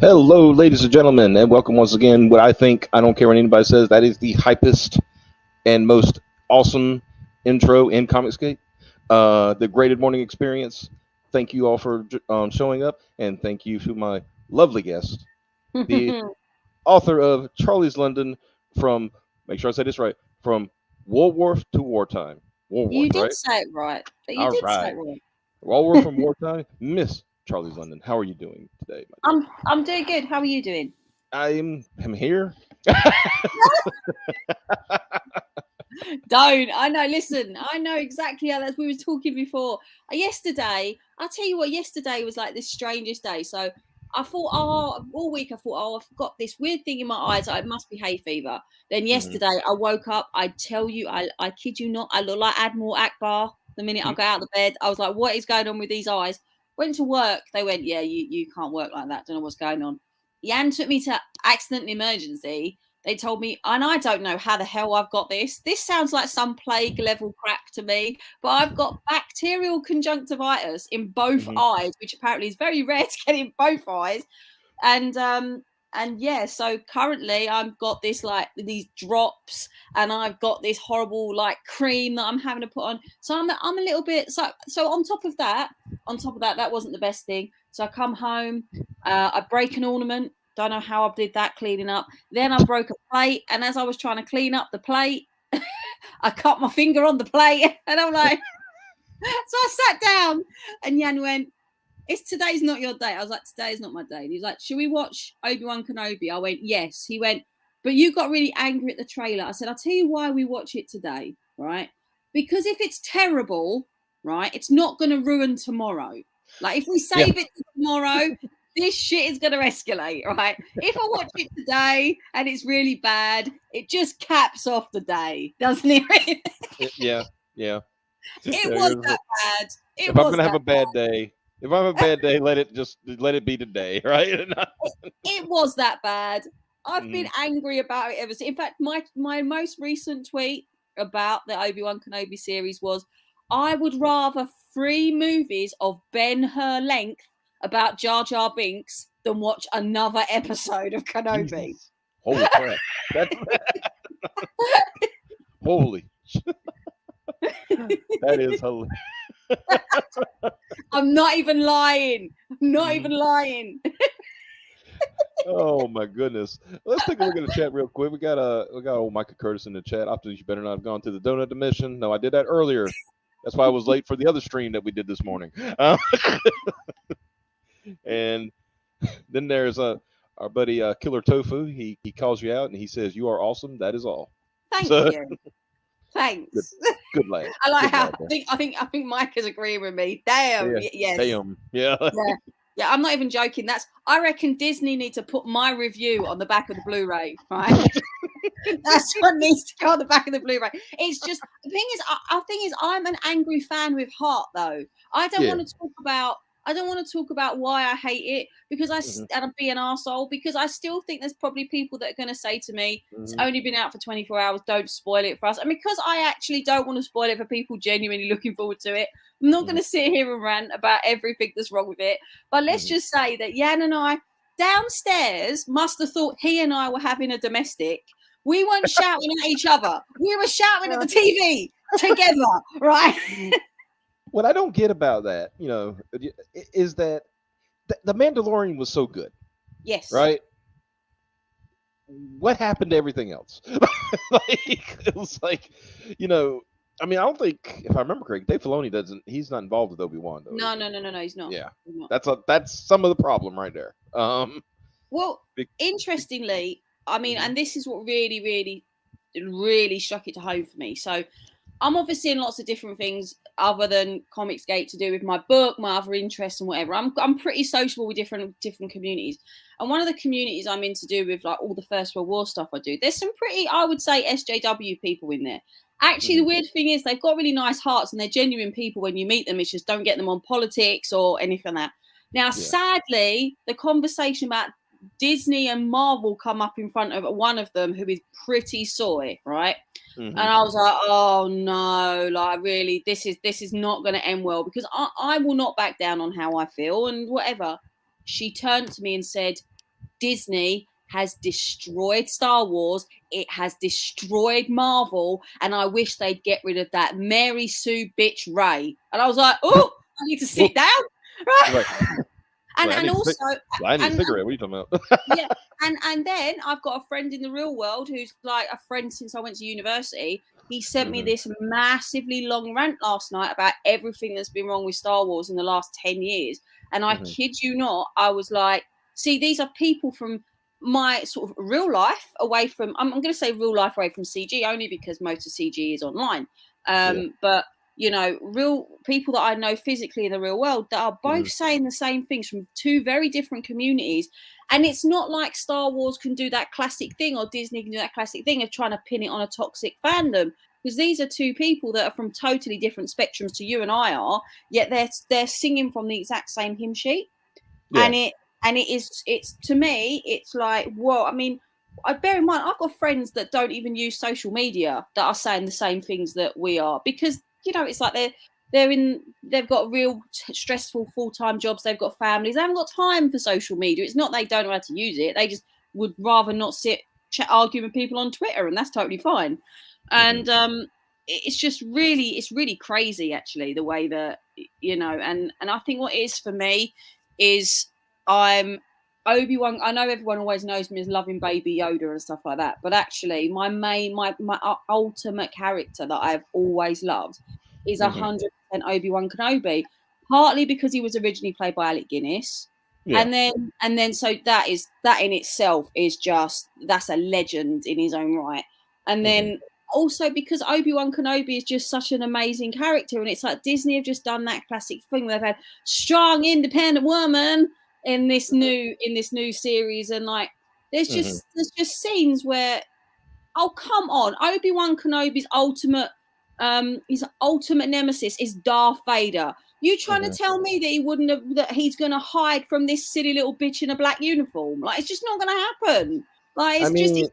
Hello, ladies and gentlemen, and welcome once again. What I think, I don't care what anybody says, that is the hypest and most awesome intro in Comicscape. The Graded Morning Experience. Thank you all for showing up, and thank you to my lovely guest, the author of Charlie's London from, make sure I say this right, from Walworth to Wartime. Walworth, you did right? say it right. But you All did right. say it right. Walworth from Wartime, Miss Charlie's London. How are you doing today? I'm doing good. How are you doing? I'm here. Don't. I know. Listen, I know exactly how that's. We were talking before. Yesterday, I'll tell you what. Yesterday was like the strangest day. So I thought, all week I thought, I've got this weird thing in my eyes. It must be hay fever. Then yesterday I woke up. I tell you, I kid you not. I look like Admiral Akbar. The minute I got out of bed, I was like, what is going on with these eyes? Went to work. They went, yeah, you can't work like that. Don't know what's going on. Jan took me to accident emergency. They told me, and I don't know how the hell I've got this. This sounds like some plague level crap to me, but I've got bacterial conjunctivitis in both eyes, which apparently is very rare to get in both eyes. And yeah, so currently I've got this like these drops, and I've got this horrible like cream that I'm having to put on. So I'm a little bit so on top of that, that wasn't the best thing. So I come home, I break an ornament. Don't know how I did that cleaning up. Then I broke a plate, and as I was trying to clean up the plate, I cut my finger on the plate, and I'm like, so I sat down, and Jan went, today's not your day. I was like, today's not my day. And he's like, should we watch Obi-Wan Kenobi? I went, yes. He went, but you got really angry at the trailer. I said, I'll tell you why we watch it today, right? Because if it's terrible, right, it's not going to ruin tomorrow. Like if we save it to tomorrow, this shit is going to escalate, right? If I watch it today and it's really bad, it just caps off the day, doesn't it? Yeah. It was that bad. If I'm going to have a bad day, if I have a bad day, let it be today, right? It was that bad. I've been angry about it ever since. In fact, my most recent tweet about the Obi-Wan Kenobi series was, I would rather 3 movies of Ben-Hur length about Jar Jar Binks than watch another episode of Kenobi. Jesus. Holy crap. Holy. That is hilarious. I'm not even lying. I'm not even Mhm. lying. Oh my goodness. Let's take a look at the chat real quick. We got old Micah Curtis in the chat. After you better not have gone to the donut admission. No, I did that earlier. That's why I was late for the other stream that we did this morning. And then there's our buddy Killer Tofu. He calls you out and he says you are awesome. That is all. Thank So you. good, Thanks. good lad, I like good how lad. There. I think Mike is agreeing with me. Damn. Yeah, Yes. damn, yeah. Yeah. Yeah, I'm not even joking. I reckon Disney need to put my review on the back of the Blu-ray, right? That's what needs to go on the back of the Blu-ray. It's just the thing is, I'm an angry fan with heart, though. I don't Yeah. want to talk about. I don't want to talk about why I hate it because Hmm. and I'm being an arsehole because I still think there's probably people that are going to say to me, it's Hmm. only been out for 24 hours, don't spoil it for us. And because I actually don't want to spoil it for people genuinely looking forward to it, I'm not going Hmm. to sit here and rant about everything that's wrong with it. But let's Hmm. just say that Jan and I downstairs must have thought he and I were having a domestic. We weren't shouting at each other. We were shouting at the TV together, right? What I don't get about that, is that the Mandalorian was so good, Yes. right? What happened to everything else? It was like, you know, I mean, I don't think, if I remember correctly, Dave Filoni doesn't. He's not involved with Obi-Wan, though, is No, he? no, no, no, no. He's not. Yeah, He's not. that's some of the problem right there. Well, Be- interestingly, I mean, Mhm. and this is what really, really, really struck it to home for me. So I'm obviously in lots of different things other than Comicsgate to do with my book, my other interests and whatever. I'm pretty sociable with different communities. And one of the communities I'm in to do with like all the First World War stuff I do, there's some pretty, I would say, SJW people in there. Actually, the Mhm. weird thing is they've got really nice hearts and they're genuine people when you meet them. It's just don't get them on politics or anything like that. Now, Yeah. sadly, the conversation about Disney and Marvel come up in front of one of them who is pretty soy, right? And Mhm. I was like, oh no, like really, this is not going to end well because I will not back down on how I feel and whatever. She turned to me and said, Disney has destroyed Star Wars. It has destroyed Marvel. And I wish they'd get rid of that Mary Sue bitch Ray. And I was like, oh, I need to Well, sit down. Right. right. Like, And also, I need a and cigarette. What are you talking about? yeah, and then I've got a friend in the real world who's like a friend since I went to university. He sent me Mhm. this massively long rant last night about everything that's been wrong with Star Wars in the last 10 years. And I Mhm. kid you not, I was like, see, these are people from my sort of real life away from, I'm going to say real life away from CG only because most of CG is online. Yeah. But real people that I know physically in the real world that are both Mhm. saying the same things from two very different communities. And it's not like Star Wars can do that classic thing or Disney can do that classic thing of trying to pin it on a toxic fandom. Because these are two people that are from totally different spectrums to you and I are, yet they're singing from the exact same hymn sheet. Yeah. And it's to me, it's like, whoa, I mean, I bear in mind I've got friends that don't even use social media that are saying the same things that we are because it's like they've got real stressful full-time jobs, they've got families, they haven't got time for social media. It's not they don't know how to use it, they just would rather not sit arguing with people on Twitter, and that's totally fine. Mhm. And it's just really crazy actually the way that and I think what it is for me is I'm Obi-Wan. I know everyone always knows me as loving Baby Yoda and stuff like that, but actually my ultimate character that I've always loved is Mhm. 100% Obi-Wan Kenobi, partly because he was originally played by Alec Guinness. Yeah. And then so that in itself is just that's a legend in his own right. And Mhm. then also because Obi-Wan Kenobi is just such an amazing character, and it's like Disney have just done that classic thing. They've had strong, independent woman in this new series, and like Mhm. there's just scenes where, oh come on, Obi-Wan Kenobi's his ultimate nemesis is Darth Vader. You trying to Mhm. tell me that he's gonna hide from this silly little bitch in a black uniform? Like it's just not gonna happen. Like I mean,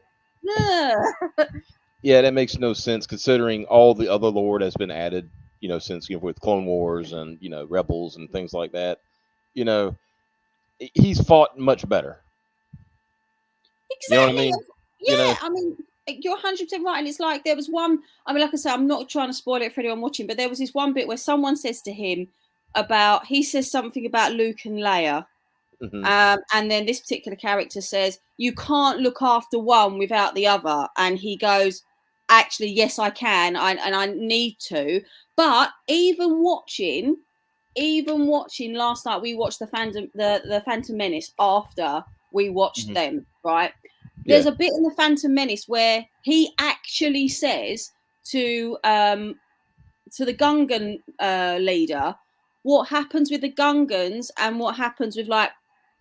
yeah, that makes no sense considering all the other lore has been added, since with Clone Wars and Rebels and things like that. You know, he's fought much better. You know what I exactly. mean? You know, Yeah, I mean, You're 100% right. And it's like there was one, I mean, like I said, I'm not trying to spoil it for anyone watching, but there was this one bit where someone says to him he says something about Luke and Leia. Mm-hmm. And then this particular character says, you can't look after one without the other. And he goes, actually, yes, I can. And I need to. But even watching last night, we watched the Phantom Menace after we watched them, right? There's a bit in the Phantom Menace where he actually says to the Gungan leader what happens with the Gungans and what happens with, like,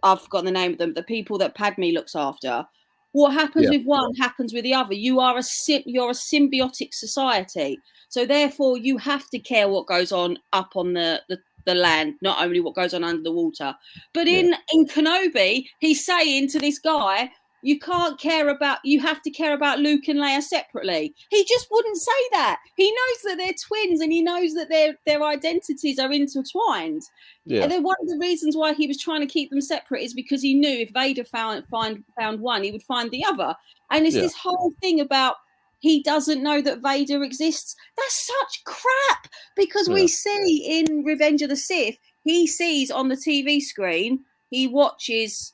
I've forgotten the name of them, the people that Padme looks after. What happens with one happens with the other. You're a symbiotic society, so therefore you have to care what goes on up on the land, not only what goes on under the water. But in Kenobi, he's saying to this guy, you have to care about Luke and Leia separately. He just wouldn't say that. He knows that they're twins and he knows that their identities are intertwined. Yeah. And then one of the reasons why he was trying to keep them separate is because he knew if Vader found one, he would find the other. And it's this whole thing about he doesn't know that Vader exists. That's such crap, because we see in Revenge of the Sith, he sees on the TV screen, he watches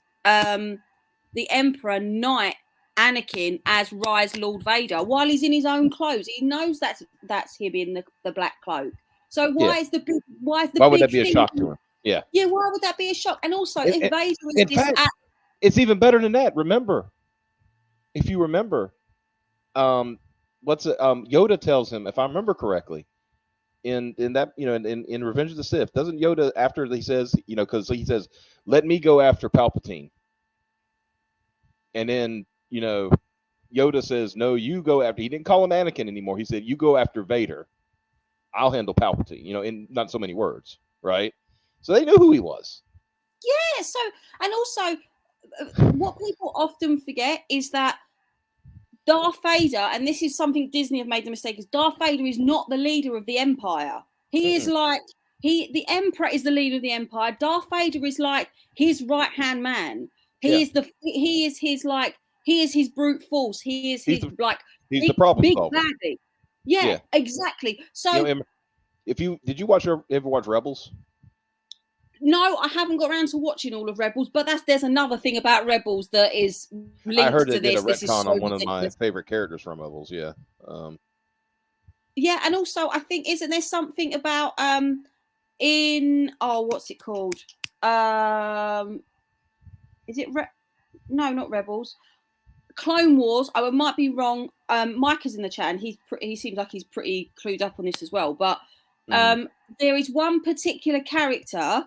the Emperor knight Anakin as Rise Lord Vader while he's in his own clothes. He knows that's him in the black cloak. So why would that be a shock to him? Yeah. Yeah, why would that be a shock? And also, if Vader is in fact, it's even better than that. Remember, if you remember, Yoda tells him, if I remember correctly, in that, in Revenge of the Sith, doesn't Yoda, after he says, because he says, let me go after Palpatine. And then, Yoda says, no, you go after, he didn't call him Anakin anymore. He said, you go after Vader. I'll handle Palpatine, in not so many words, right? So they knew who he was. Yeah. So, and also, what people often forget is that Darth Vader, and this is something Disney have made the mistake, is Darth Vader is not the leader of the Empire. He is like, the Emperor is the leader of the Empire. Darth Vader is like his right-hand man. He is his brute force. He's the problem big solver. baddie. Yeah, exactly. So, did you ever watch Rebels? No, I haven't got around to watching all of Rebels, but there's another thing about Rebels that is linked I heard to they this. did a retcon so on one of my favorite characters from Rebels. Yeah. Yeah, and also I think, isn't there something about what's it called? Is it no, not Rebels. Clone Wars. I might be wrong. Mike is in the chat, and he seems like he's pretty clued up on this as well. But there is one particular character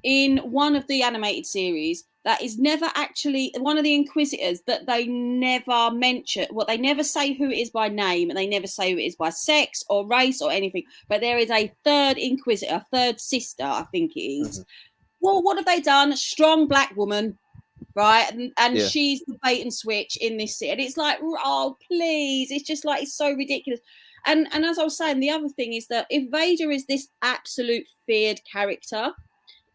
in one of the animated series that is never actually one of the Inquisitors that they never mention. Well, they never say who it is by name, and they never say who it is by sex or race or anything. But there is a third Inquisitor, a third sister, I think it is. Well, what have they done? Strong black woman, right? And she's the bait and switch in this scene. And it's like, oh, please. It's just like, it's so ridiculous. And as I was saying, the other thing is that if Vader is this absolute feared character,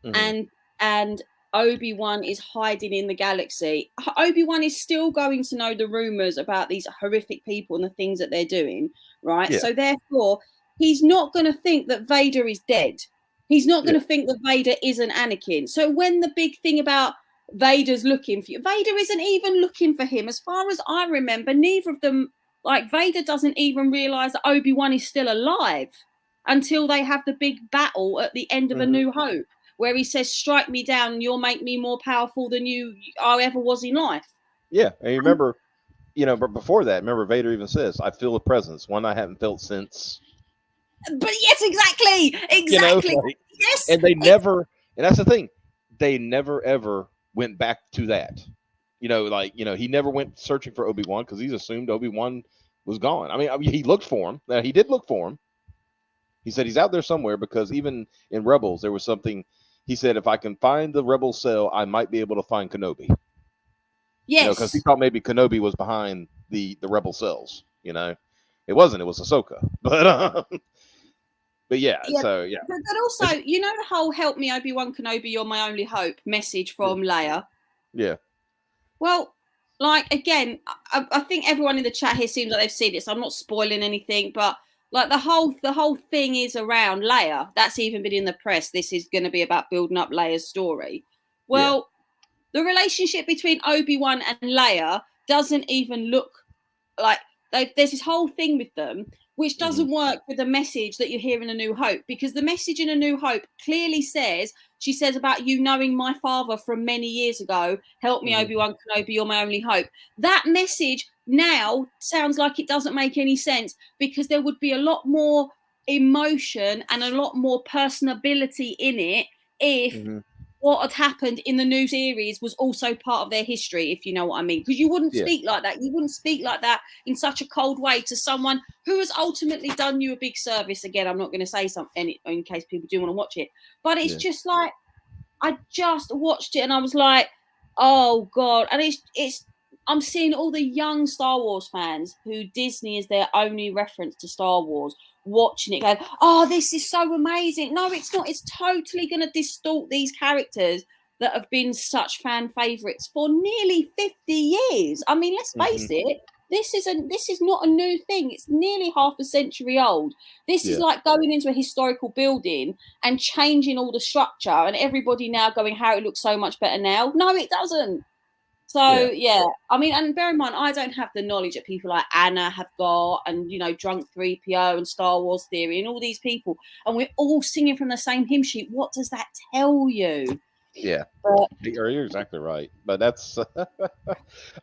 and Obi-Wan is hiding in the galaxy, Obi-Wan is still going to know the rumors about these horrific people and the things that they're doing, right? So therefore, he's not going to think that Vader is dead. He's not going to think that Vader isn't Anakin. So when the big thing about Vader's looking for you, Vader isn't even looking for him. As far as I remember, neither of them, like, Vader doesn't even realize that Obi-Wan is still alive until they have the big battle at the end of A New Hope, where he says, strike me down and you'll make me more powerful than I ever was in life. Yeah. And you remember, but before that, remember Vader even says, I feel a presence, one I haven't felt since. But yes, exactly. Yes. And they never, and that's the thing, they never ever went back to that. He never went searching for Obi-Wan because he's assumed Obi-Wan was gone. I mean, he looked for him. Now, he did look for him. He said he's out there somewhere, because even in Rebels, there was something. He said, if I can find the Rebel cell, I might be able to find Kenobi. Yes. Because he thought maybe Kenobi was behind the Rebel cells. It wasn't. It was Ahsoka. But yeah. So yeah. But also, the whole "Help me, Obi-Wan Kenobi, you're my only hope" message from Leia. Yeah. Well, like, again, I think everyone in the chat here seems like they've seen it, so I'm not spoiling anything, but like the whole thing is around Leia. That's even been in the press. This is going to be about building up Leia's story. Well, the relationship between Obi-Wan and Leia doesn't even look like there's this whole thing with them which doesn't work with the message that you hear in A New Hope, because the message in A New Hope clearly says, she says about you knowing my father from many years ago, help me, Obi-Wan Kenobi, you're my only hope. That message now sounds like it doesn't make any sense, because there would be a lot more emotion and a lot more personability in it if what had happened in the new series was also part of their history, if you know what I mean. Because you wouldn't speak like that. You wouldn't speak like that in such a cold way to someone who has ultimately done you a big service. Again, I'm not going to say something in case people do want to watch it. But it's just like, I just watched it and I was like, oh, God. And it's I'm seeing all the young Star Wars fans who Disney is their only reference to Star Wars, watching it going, oh, this is so amazing. No, it's not. It's totally going to distort these characters that have been such fan favorites for nearly 50 years. I mean, let's face it, this is not a new thing. It's nearly half a century old. This is like going into a historical building and changing all the structure and everybody now going, how it looks so much better now. No, it doesn't. So, I mean, and bear in mind, I don't have the knowledge that people like Anna have got, and, you know, Drunk 3PO and Star Wars Theory and all these people, and we're all singing from the same hymn sheet. What does that tell you? Yeah, you're exactly right. But that's,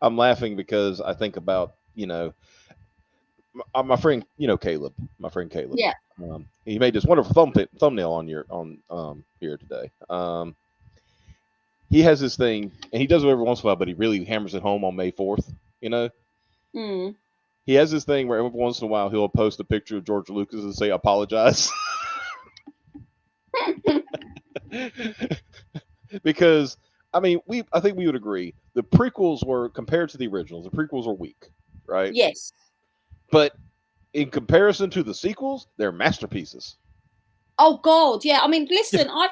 I'm laughing because I think about, you know, my friend, Caleb, Yeah. He made this wonderful thumbnail on here today. He has this thing, and he does it every once in a while, but he really hammers it home on May 4th, you know? He has this thing where every once in a while he'll post a picture of George Lucas and say, apologize. Because, I mean, I think we would agree, the prequels were, compared to the originals, the prequels were weak, right? Yes. But in comparison to the sequels, they're masterpieces. Oh, God, yeah. I mean, listen, I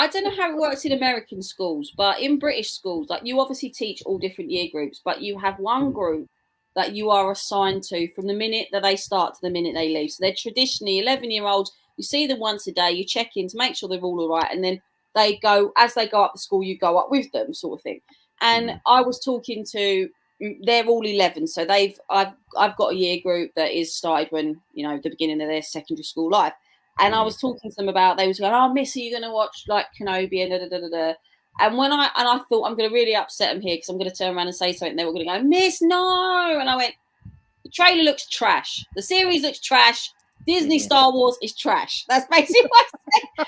don't know how it works in American schools, but in British schools, like, you obviously teach all different year groups, but you have one group that you are assigned to from the minute that they start to the minute they leave. So they're traditionally 11-year-olds. You see them once a day, you check in to make sure they're all right, and then as they go up the school, you go up with them, sort of thing. And I was talking to, they're all 11, so I've got a year group that is started when, you know, the beginning of their secondary school life. And I was talking to them about, they was going, oh, Miss, are you going to watch like Kenobi and da-da-da-da-da? And I thought, I'm going to really upset them here because I'm going to turn around and say something. And they were going to go, Miss, no. And I went, the trailer looks trash. The series looks trash. Disney Star Wars is trash. That's basically what I said.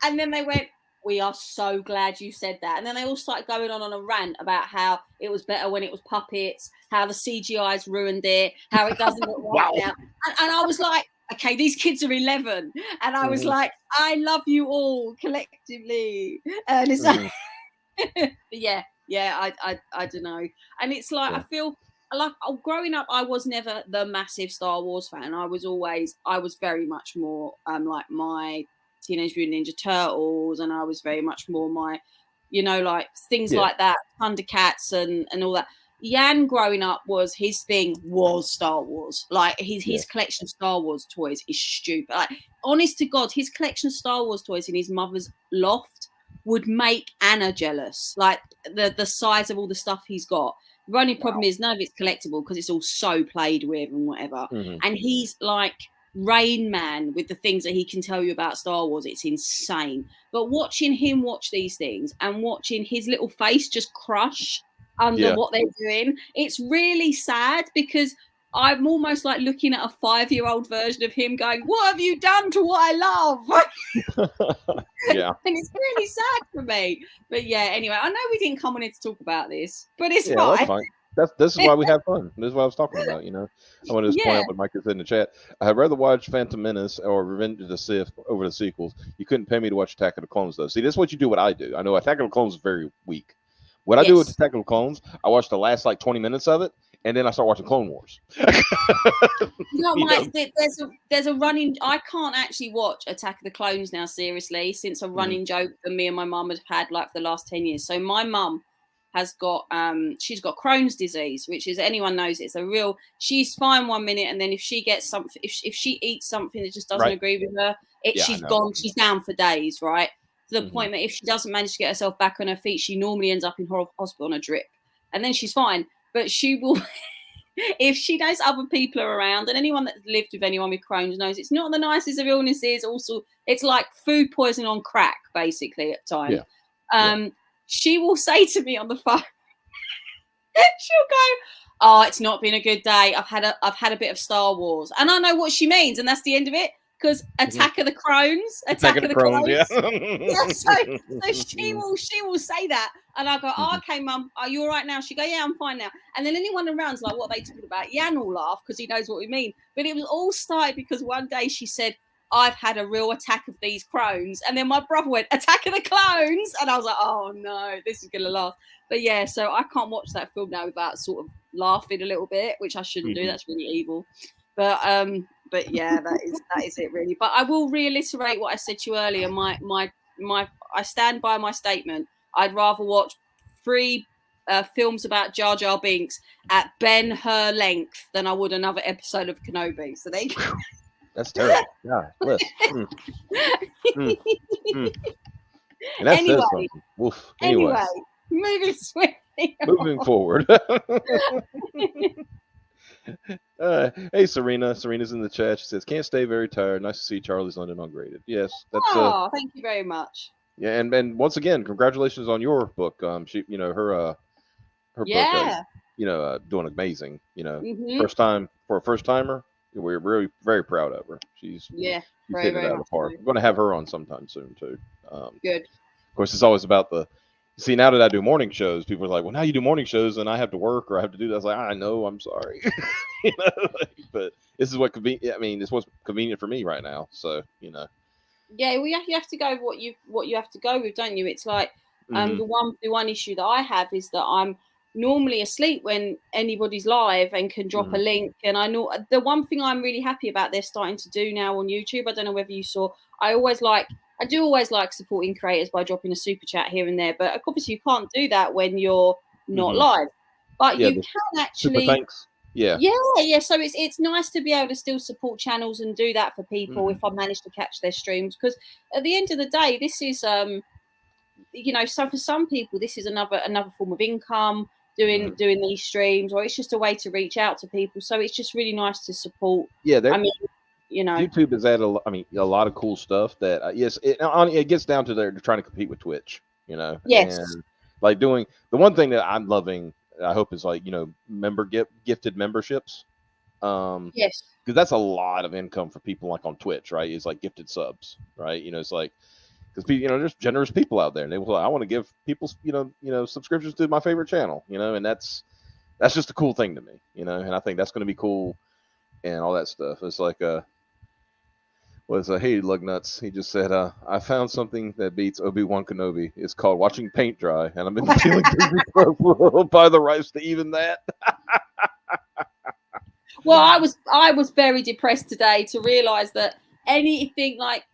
And then they went, we are so glad you said that. And then they all started going on a rant about how it was better when it was puppets, how the CGI's ruined it, how it doesn't look right now. And I was like, okay, these kids are 11. And I was like, I love you all collectively. And it's like, I don't know. And it's like, I feel like growing up, I was never the massive Star Wars fan. I was very much more like my Teenage Mutant Ninja Turtles, and I was very much more my, you know, like things like that, Thundercats and all that. Jan growing up his thing was Star Wars. Like his collection of Star Wars toys is stupid. Like, honest to God, his collection of Star Wars toys in his mother's loft would make Anna jealous. Like the size of all the stuff he's got. The only problem is none of it's collectible because it's all so played with and whatever. And he's like Rain Man with the things that he can tell you about Star Wars. It's insane. But watching him watch these things and watching his little face just crush under what they're doing, it's really sad, because I'm almost like looking at a 5-year-old version of him going, what have you done to what I love? And it's really sad for me. But yeah, anyway, I know we didn't come on here to talk about this, but it's fine. That's fine. This is why we have fun. This is what I was talking about, you know. I want to just point out what Mike said in the chat. I'd rather watch Phantom Menace or Revenge of the Sith over the sequels. You couldn't pay me to watch Attack of the Clones, though. See, this is what you do, what I do. I know Attack of the Clones is very weak. What I do with Attack of the Clones, I watch the last like 20 minutes of it, and then I start watching Clone Wars. Mike, there's a running. I can't actually watch Attack of the Clones now, seriously, since a running joke that me and my mum have had like for the last 10 years. So my mum has got she's got Crohn's disease, which is, anyone knows, it's a real, she's fine 1 minute, and then if she gets something, if she eats something that just doesn't agree with her, she's gone, she's down for days, right? To the point that if she doesn't manage to get herself back on her feet, she normally ends up in hospital on a drip, and then she's fine. But she will, if she knows other people are around, and anyone that's lived with anyone with Crohn's knows it's not the nicest of illnesses. Also, it's like food poisoning on crack, basically, at times. She will say to me on the phone, she'll go, "Oh, it's not been a good day. I've had a bit of Star Wars," and I know what she means, and that's the end of it. Because Attack of the Crones, Attack of the Crones. Yeah. So she will say that, and I go, "Oh, okay, Mum, are you all right now?" She go, "Yeah, I'm fine now." And then anyone around's like, "What are they talking about?" Jan will laugh because he knows what we mean. But it was all started because one day she said, "I've had a real attack of these Crones," and then my brother went, "Attack of the Clones," and I was like, "Oh no, this is gonna laugh." But yeah, so I can't watch that film now without sort of laughing a little bit, which I shouldn't do. That's really evil. But yeah, that is it really. But I will reiterate what I said to you earlier. I stand by my statement. I'd rather watch 3 films about Jar Jar Binks at Ben-Hur length than I would another episode of Kenobi. So they. That's terrible. Yeah. And that's anyway, moving swiftly. Moving forward. Hey, Serena. Serena's in the chat. She says, "Can't stay very tired. Nice to see Charlie's London ungraded." Yes, that's. Thank you very much. Yeah, and once again, congratulations on your book. She, her book, doing amazing. First time for a first timer. We're really very proud of her. She's hitting it out of the park. We're going to have her on sometime soon too. Good. Of course, it's always about the. See, now that I do morning shows, people are like, "Well, now you do morning shows, and I have to work or I have to do that." I was like, "I know, I'm sorry," but this is it's what's convenient for me right now. So, Yeah, well, you have to go with what you have to go with, don't you? It's like the one issue that I have is that I'm normally asleep when anybody's live and can drop a link. And I know the one thing I'm really happy about they're starting to do now on YouTube. I don't know whether you saw. I do always like supporting creators by dropping a super chat here and there, but obviously you can't do that when you're not live. But you can actually. Super thanks. Yeah. So it's nice to be able to still support channels and do that for people if I manage to catch their streams, because at the end of the day, this is so for some people this is another form of income, doing these streams, or it's just a way to reach out to people. So it's just really nice to support. Yeah, YouTube has added a lot of cool stuff that it gets down to they're trying to compete with Twitch, Yes. And like doing the one thing that I'm loving, I hope is gifted memberships. Yes. Because that's a lot of income for people like on Twitch, right? It's like gifted subs, right? It's like because there's generous people out there, and they will. I want to give people, subscriptions to my favorite channel, and that's just a cool thing to me, and I think that's going to be cool, and all that stuff. It's like hey Lugnuts, he just said, I found something that beats Obi-Wan Kenobi. It's called watching paint dry, and I've been feeling by the rights to even that. Well, I was very depressed today to realize that anything like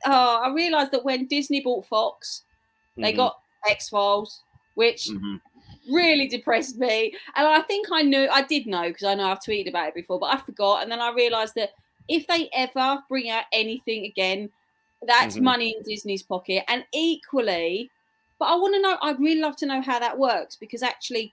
I realized that when Disney bought Fox, they got X-Files, which really depressed me. And I think I did know because I know I've tweeted about it before, but I forgot. And then I realized that if they ever bring out anything again, that's money in Disney's pocket. And equally, but I want to know, I'd really love to know how that works, because actually,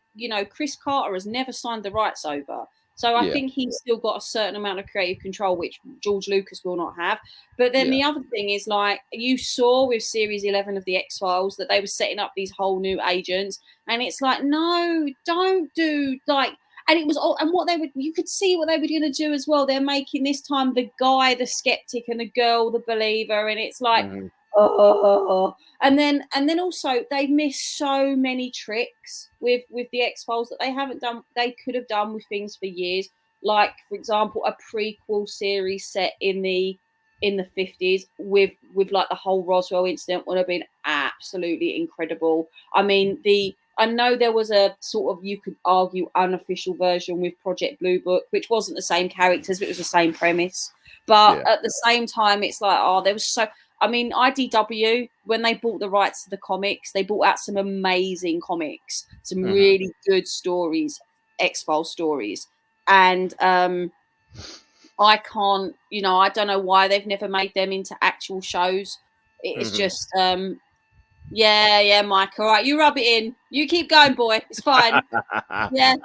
Chris Carter has never signed the rights over. So I think he's still got a certain amount of creative control, which George Lucas will not have. But then the other thing is, like you saw with Series 11 of the X-Files, that they were setting up these whole new agents. And it's like, no, don't do like, and it was all, and what you could see what they were going to do as well. They're making this time the guy the skeptic and the girl the believer. And it's like, and then also they've missed so many tricks with the X-Files that they haven't done. They could have done with things for years, like for example a prequel series set in the 50s with like the whole Roswell incident would have been absolutely incredible. I mean, I know there was a sort of, you could argue, unofficial version with Project Blue Book, which wasn't the same characters, but it was the same premise. But at the same time, it's like, there was so. I mean, IDW, when they bought the rights to the comics, they brought out some amazing comics, some really good stories, X-Files stories. And I can't, I don't know why they've never made them into actual shows. It's just, yeah, Mike. All right, you rub it in. You keep going, boy. It's fine. Yeah,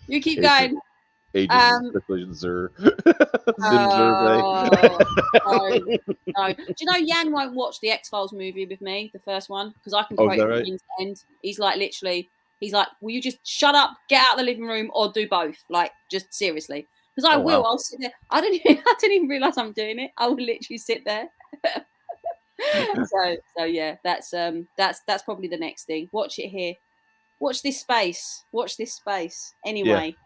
you keep going. Agent Zer. No. Do you know Jan won't watch the X-Files movie with me, the first one, because I can quote it from end to end. He's like, literally, will you just shut up, get out of the living room, or do both? Like, just seriously. Because I will. Wow. I'll sit there. I didn't even realize I'm doing it. I will literally sit there. so yeah, that's probably the next thing. Watch it here. Watch this space. Anyway. Yeah.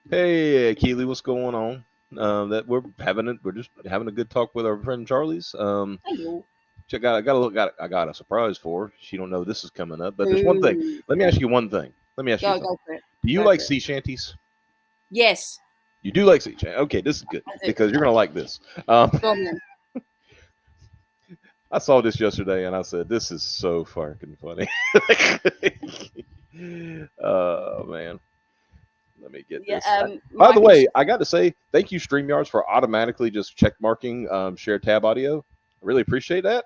Hey, Keely, what's going on? We're just having a good talk with our friend Charlie's. Hello. I got a surprise for her. She don't know this is coming up, but there's one thing. Let me ask you one thing. Go for it. Do you like sea shanties? Yes. You do like sea shanties. Okay, this is good because you're gonna like this. I saw this yesterday and I said, "This is so fucking funny." Oh man. Let me get this. By the way, I got to say, thank you, StreamYards, for automatically just check marking share tab audio. I really appreciate that.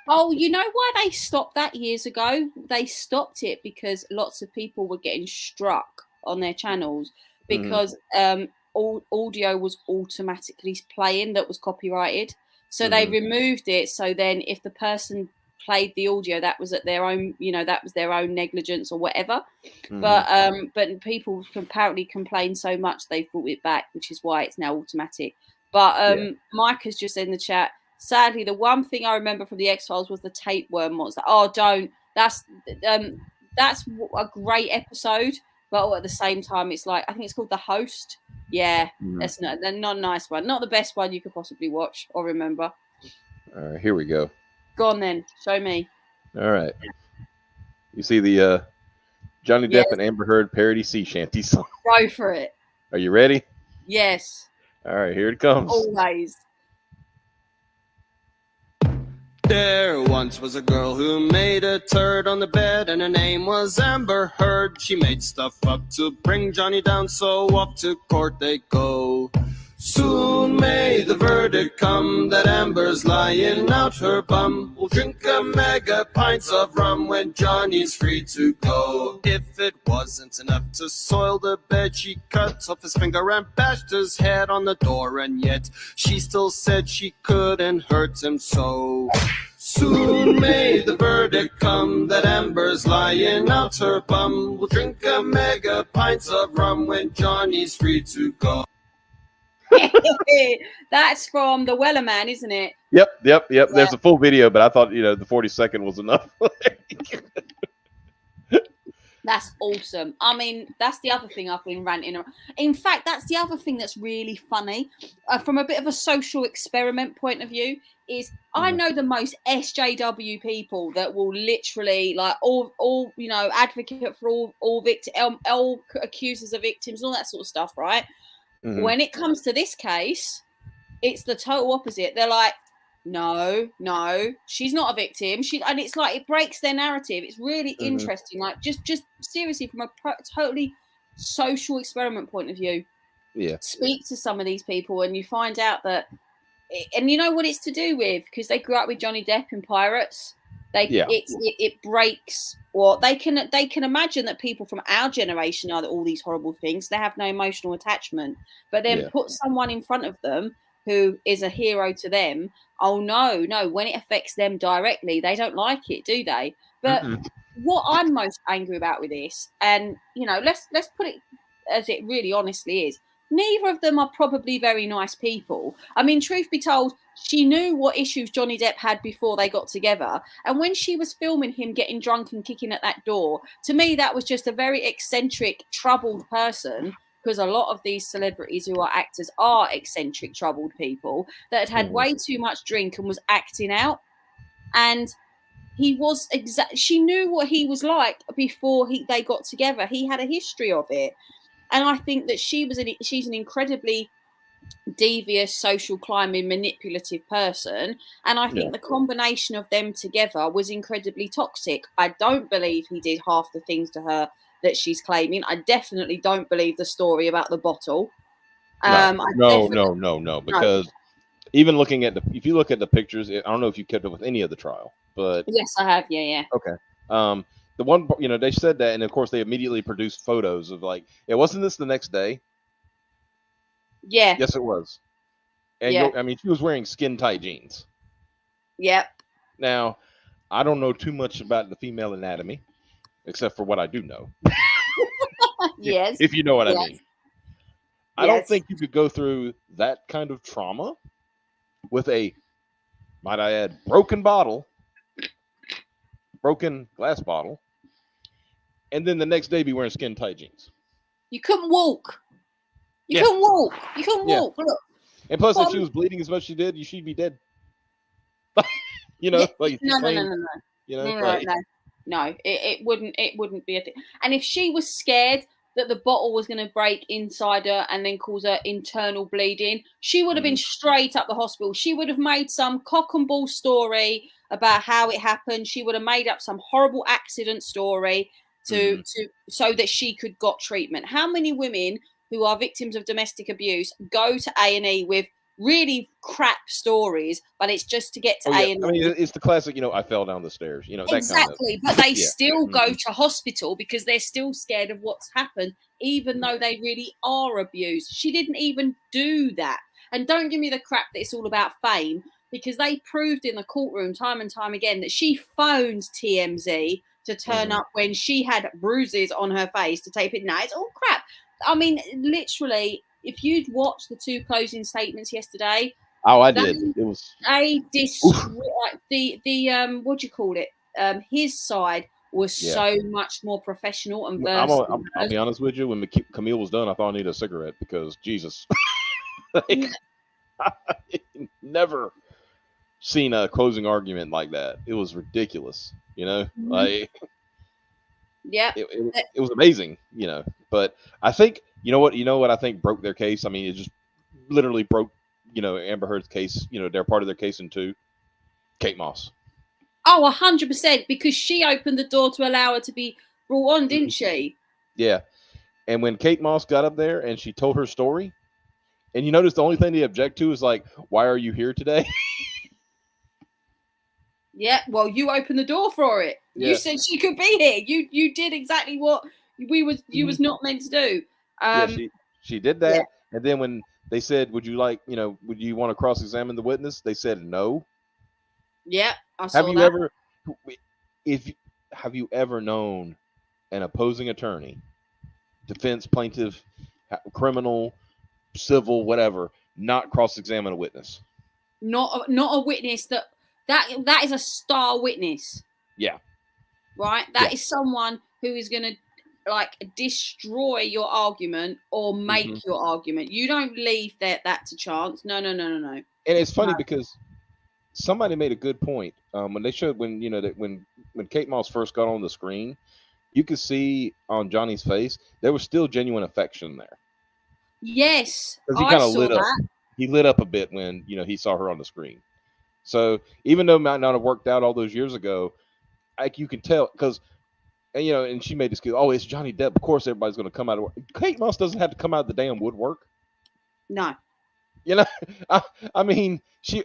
Oh, you know why they stopped that years ago? They stopped it because lots of people were getting struck on their channels because audio was automatically playing that was copyrighted. So they removed it. So then if the person played the audio, that was at their own, that was their own negligence or whatever. But people apparently complained so much they brought it back, which is why it's now automatic. But Mike has just in the chat, sadly, the one thing I remember from the X-Files was the tapeworm monster. Oh, don't. That's a great episode, but at the same time, it's like, I think it's called The Host. Yeah, that's not a nice one. Not the best one you could possibly watch or remember. All right, here we go. Go on then, show me. All right. You see the Johnny Depp and Amber Heard parody sea shanty song. Go for it. Are you ready? Yes. All right, here it comes. Always. There once was a girl who made a turd on the bed, and her name was Amber Heard. She made stuff up to bring Johnny down, so off to court they go. Soon may the verdict come that Amber's lying out her bum. We'll drink a mega pints of rum when Johnny's free to go. If it wasn't enough to soil the bed, she cut off his finger and bashed his head on the door, and yet she still said she couldn't hurt him so. Soon may the verdict come that Amber's lying out her bum. We'll drink a mega pints of rum when Johnny's free to go. That's from the Weller Man, isn't it? Yep. Yeah. There's a full video, but I thought the 40-second was enough. That's awesome. I mean, that's the other thing I've been ranting around. In fact, that's the other thing that's really funny from a bit of a social experiment point of view is I know the most SJW people that will literally like all advocate for all victims, all accusers of victims, all that sort of stuff, right? When it comes to this case, it's the total opposite. They're like, no, she's not a victim. And it's like it breaks their narrative. It's really interesting. Like just seriously, from a totally social experiment point of view, speak to some of these people, and you find out that, and you know what it's to do with, because they grew up with Johnny Depp in Pirates. It breaks. Or they can imagine that people from our generation are all these horrible things. They have no emotional attachment, but then put someone in front of them who is a hero to them. Oh no, when it affects them directly, they don't like it, do they? But what I'm most angry about with this, and let's put it as it really honestly is, neither of them are probably very nice people. I mean, truth be told, she knew what issues Johnny Depp had before they got together. And when she was filming him getting drunk and kicking at that door, to me, that was just a very eccentric, troubled person, because a lot of these celebrities who are actors are eccentric, troubled people that had way too much drink and was acting out. And he was she knew what he was like before they got together. He had a history of it. And I think that she's an incredibly devious, social climbing, manipulative person. And I think the combination of them together was incredibly toxic. I don't believe he did half the things to her that she's claiming. I definitely don't believe the story about the bottle. No. Because even looking at if you look at the pictures, I don't know if you kept up with any of the trial, but Yes, I have. Yeah. okay. The one, they said that, and of course they immediately produced photos of wasn't this the next day? Yeah. Yes, it was. And she was wearing skin tight jeans. Yep. Now, I don't know too much about the female anatomy, except for what I do know. Yes. If you know what I mean. I don't think you could go through that kind of trauma with a, might I add, broken glass bottle, and then the next day be wearing skin tight jeans. You couldn't walk. You couldn't walk. Look. And plus, if she was bleeding as much as she did, she'd be dead. No. It wouldn't be a thing. And if she was scared that the bottle was going to break inside her and then cause her internal bleeding, she would have been straight up the hospital. She would have made some cock and bull story about how it happened. She would have made up some horrible accident story to so that she could got treatment. How many women who are victims of domestic abuse go to A&E with really crap stories, but it's just to get to A&E? I mean, it's the classic, I fell down the stairs, that exactly. But they still go to hospital because they're still scared of what's happened, even though they really are abused. She didn't even do that. And don't give me the crap that it's all about fame, because they proved in the courtroom time and time again that she phoned TMZ to turn up when she had bruises on her face to tape it. Now it's all crap. I mean, literally, if you'd watched the 2 closing statements yesterday, I did. It was the what do you call it? His side was so much more professional and versed. I'll be honest with you. When Camille was done, I thought I needed a cigarette because Jesus, I never seen a closing argument like that. It was ridiculous. It was amazing. But I think what I think broke their case. I mean, it just literally broke Amber Heard's case. They're part of their case in 2. Kate Moss. Oh, 100%, because she opened the door to allow her to be brought on, didn't she? Yeah. And when Kate Moss got up there and she told her story, and you notice the only thing they object to is why are you here today? Yeah, well, you opened the door for it. Yeah. You said she could be here. You did exactly what you was not meant to do. She did that. Yeah. And then when they said, would you want to cross-examine the witness? They said no. Yeah, I saw that. Have you ever known an opposing attorney, defense, plaintiff, criminal, civil, whatever, not cross-examine a witness? Not a witness that is a star witness. Yeah. Right? That is someone who is going to destroy your argument or make your argument. You don't leave that to chance. No. And it's funny because somebody made a good point when they showed when Kate Moss first got on the screen, you could see on Johnny's face there was still genuine affection there. Yes, because he kind of lit up. He lit up a bit when he saw her on the screen. So even though it might not have worked out all those years ago, you can tell because. And she made this kid. Oh, it's Johnny Depp. Of course, everybody's going to come out of. Kate Moss doesn't have to come out of the damn woodwork. No. I mean,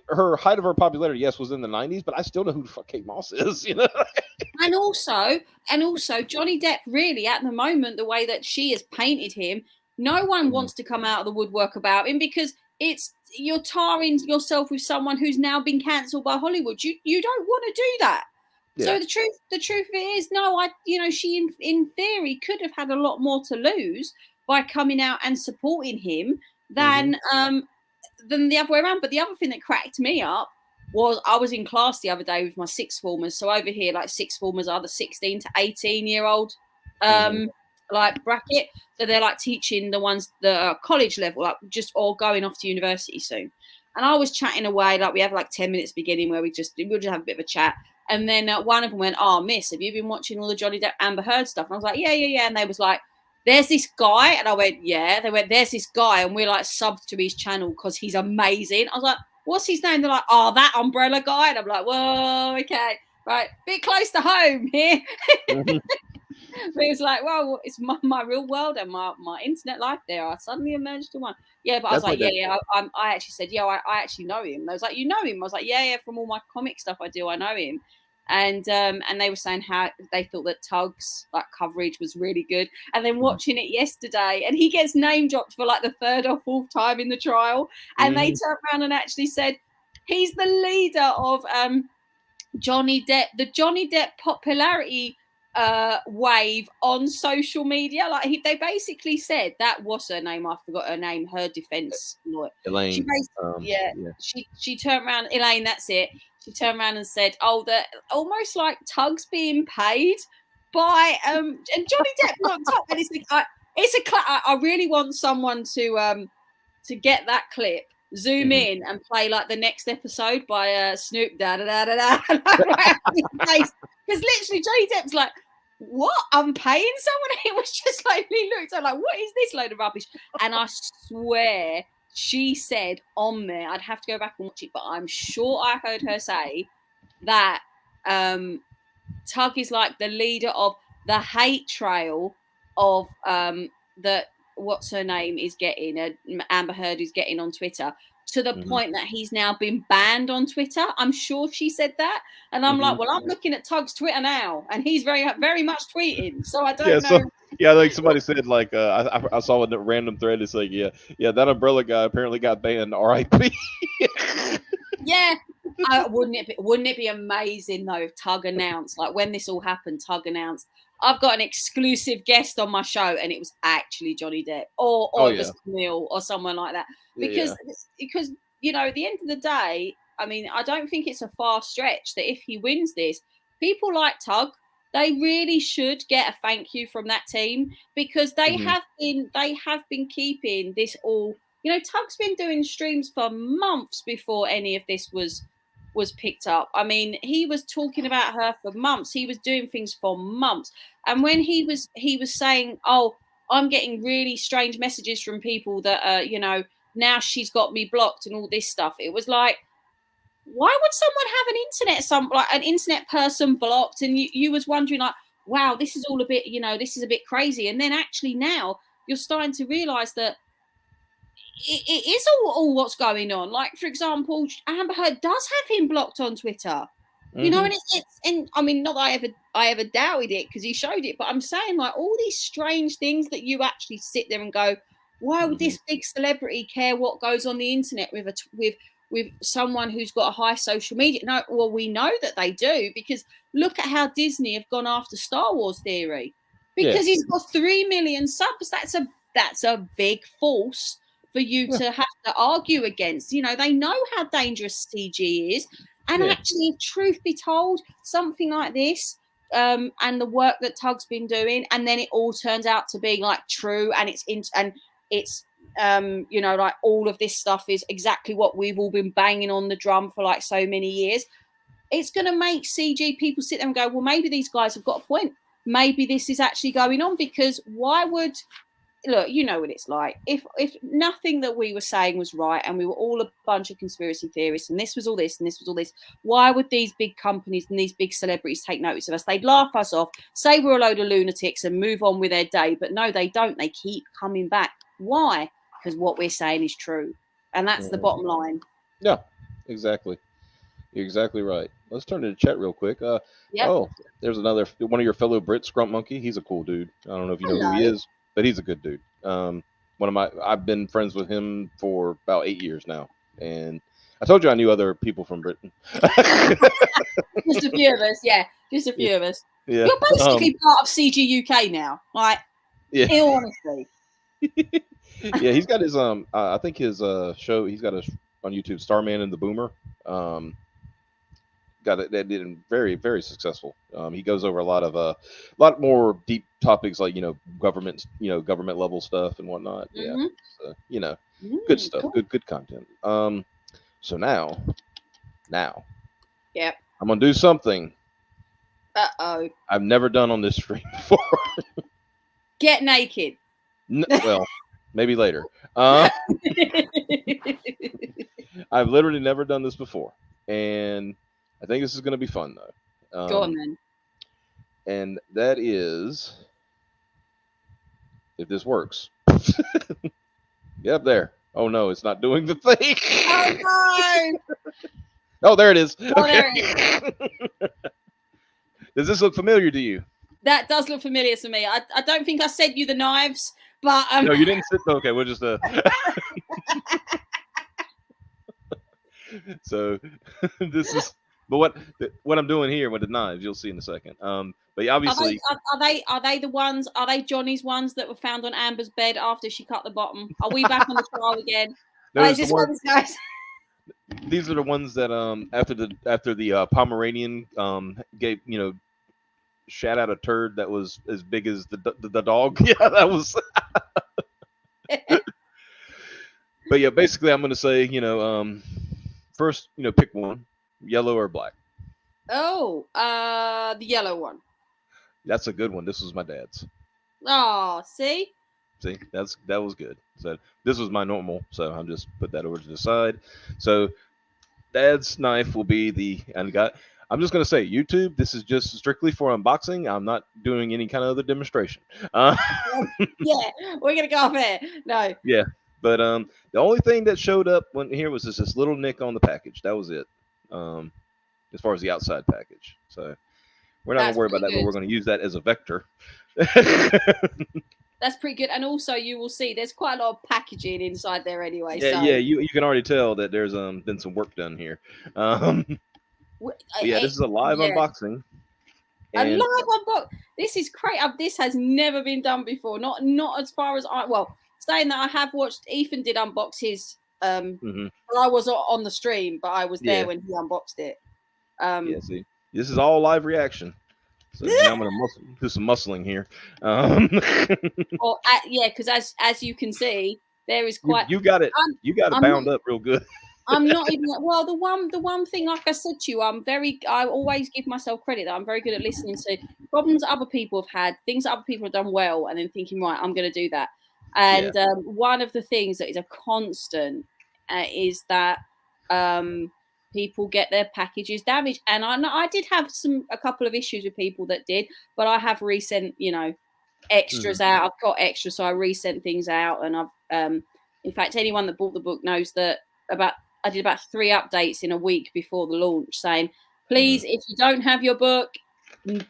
her height of her popularity, yes, was in the 90s, but I still know who the fuck Kate Moss is. And also, Johnny Depp really at the moment, the way that she has painted him, no one wants to come out of the woodwork about him because you're tarring yourself with someone who's now been cancelled by Hollywood. You don't want to do that. Yeah. So the truth of it is, no, she in theory could have had a lot more to lose by coming out and supporting him than the other way around. But the other thing that cracked me up was I was in class the other day with my sixth formers. So over here, sixth formers are the 16 to 18-year-old bracket. So they're teaching the ones that are college level, just all going off to university soon. And I was chatting away, we have 10 minutes beginning where we'll just have a bit of a chat. And then one of them went, "Oh, miss, have you been watching all the Johnny Depp Amber Heard stuff?" And I was like, yeah. And they was like, there's this guy, and I went, yeah. They went, there's this guy, and we're like subbed to his channel because he's amazing. I was like, what's his name? They're like, oh, that umbrella guy. And I'm like, whoa, okay, right, bit close to home here. Mhm. But it was like, well, it's my real world and my internet life there. I suddenly emerged in one. Yeah, but I was That's like, like yeah, that. I actually said, yeah, I actually know him. And I was like, you know him? I was like, yeah, from all my comic stuff I do, I know him. And they were saying how they thought that Tug's like coverage was really good. And then watching it yesterday, and he gets name dropped for like the third or fourth time in the trial, and they turned around and actually said he's the leader of Johnny Depp, the Johnny Depp popularity wave on social media. Like they basically said that, what's her name? I forgot her name. Her defense lawyer, Elaine. yeah. She turned around, Elaine. That's it. She turned around and said, "Oh, that almost like Tug's being paid by and Johnny Depp looked up, and I really want someone to get that clip, zoom in, and play like the next episode by Snoop da da da da da, because literally Johnny Depp's like, what? I'm paying someone? It was just like, he looked at like, what is this load of rubbish? And I swear she said on there, I'd have to go back and watch it, but I'm sure I heard her say that Tug is like the leader of the hate trail of that what's her name is getting, Amber Heard is getting on Twitter, to the point that he's now been banned on Twitter. I'm sure she said that. And I'm like, well, I'm looking at Tug's Twitter now, and he's very, very much tweeting. So I don't know. Yeah, like somebody said, like I saw a random thread. It's like, yeah, that umbrella guy apparently got banned. R.I.P. Yeah. Wouldn't it be amazing though if Tug announced, like when this all happened, Tug announced, I've got an exclusive guest on my show, and it was actually Johnny Depp, or it was Camille or someone like that. Because you know, at the end of the day, I mean, I don't think it's a far stretch that if he wins this, people like Tug, they really should get a thank you from that team, because they have been keeping this all. You know, Tug's been doing streams for months before any of this was picked up. I mean, he was talking about her for months. He was doing things for months. And when he was saying, "Oh, I'm getting really strange messages from people that you know, now she's got me blocked and all this stuff," it was like, why would someone have an internet person blocked? And you was wondering like, wow, this is all a bit, you know, this is a bit crazy. And then actually now you're starting to realize that it is all what's going on. Like, for example, Amber Heard does have him blocked on Twitter. You know, and and I mean, not that I ever doubted it because he showed it, but I'm saying like all these strange things that you actually sit there and go, why would this big celebrity care what goes on the internet with someone who's got a high social media? No, well, we know that they do, because look at how Disney have gone after Star Wars Theory, because he's got 3 million subs. That's a big force for you to have to argue against. You know, they know how dangerous CG is. And actually, truth be told, something like this, and the work that Tug's been doing, and then it all turns out to be like true, and it's you know, like all of this stuff is exactly what we've all been banging on the drum for like so many years. It's going to make CG people sit there and go, well, maybe these guys have got a point. Maybe this is actually going on, because why would... Look, you know what it's like. If nothing that we were saying was right, and we were all a bunch of conspiracy theorists, and this was all this, and this was all this, why would these big companies and these big celebrities take notice of us? They'd laugh us off, say we're a load of lunatics, and move on with their day. But no, they don't. They keep coming back. Why? Because what we're saying is true, and that's the bottom line. Yeah, exactly. You're exactly right. Let's turn to the chat real quick. Oh, there's another one of your fellow Brits, Grump Monkey. He's a cool dude. I don't know if you know who he is, but he's a good dude. I've been friends with him for about 8 years now, and I told you I knew other people from Britain. Just a few of us, just a few of us. Yeah. You're basically part of CG UK now, like. Yeah. In all honesty. Yeah, he's got his I think his show. He's got on YouTube, Starman and the Boomer. Got it. That did very, very successful. He goes over a lot more deep topics, like, you know, government level stuff and whatnot. Yeah, so, you know, good stuff. Cool. Good content. So now, yep, I'm gonna do something. I've never done on this stream before. Get naked. Well, maybe later. I've literally never done this before, and I think this is going to be fun though. Go on then. And that is, if this works. Yep, there. Oh no, it's not doing the thing. Oh no! Oh, there it is. Oh, there it is. Does this look familiar to you? That does look familiar to me. I don't think I sent you the knives, but No, you didn't sit. Okay, we'll just. So this is. But what I'm doing here with the knives, you'll see in a second. But yeah, obviously, are they the ones? Are they Johnny's ones that were found on Amber's bed after she cut the bottom? Are we back on the trial again? No, Is this one, guys? These are the ones that after the Pomeranian gave shat out a turd that was as big as the dog. Yeah, that was. But yeah, basically, I'm going to say first pick one. Yellow or black? Oh, the yellow one. That's a good one. This was my dad's. Oh, see, that was good. So this was my normal. So I'm just put that over to the side. So dad's knife will be I'm just gonna say YouTube. This is just strictly for unboxing. I'm not doing any kind of other demonstration. Yeah, we're gonna go off there. No. Yeah, but the only thing that showed up here was this little nick on the package. That was it. As far as the outside package. So we're not going to worry about that, but we're going to use that as a vector. That's pretty good. And also you will see there's quite a lot of packaging inside there anyway. Yeah, you can already tell that there's been some work done here. This is a live unboxing. A live unboxing. This is great. This has never been done before. Not as far as saying that I have watched Ethan did unbox his I was on the stream, but I was there when he unboxed it. See, this is all live reaction. So now I'm gonna do some muscling here. Because as you can see, there is quite. You got it. You got it bound up real good. I'm not even. Well, the one thing, like I said to you, I always give myself credit that I'm very good at listening to problems that other people have had, things that other people have done well, and then thinking, right, I'm going to do that. And one of the things that is a constant is that people get their packages damaged. And I did have a couple of issues with people that did, but I have resent, extras out. I've got extras, so I resent things out. And I've, in fact, anyone that bought the book knows that I did about 3 updates in a week before the launch saying, please, if you don't have your book,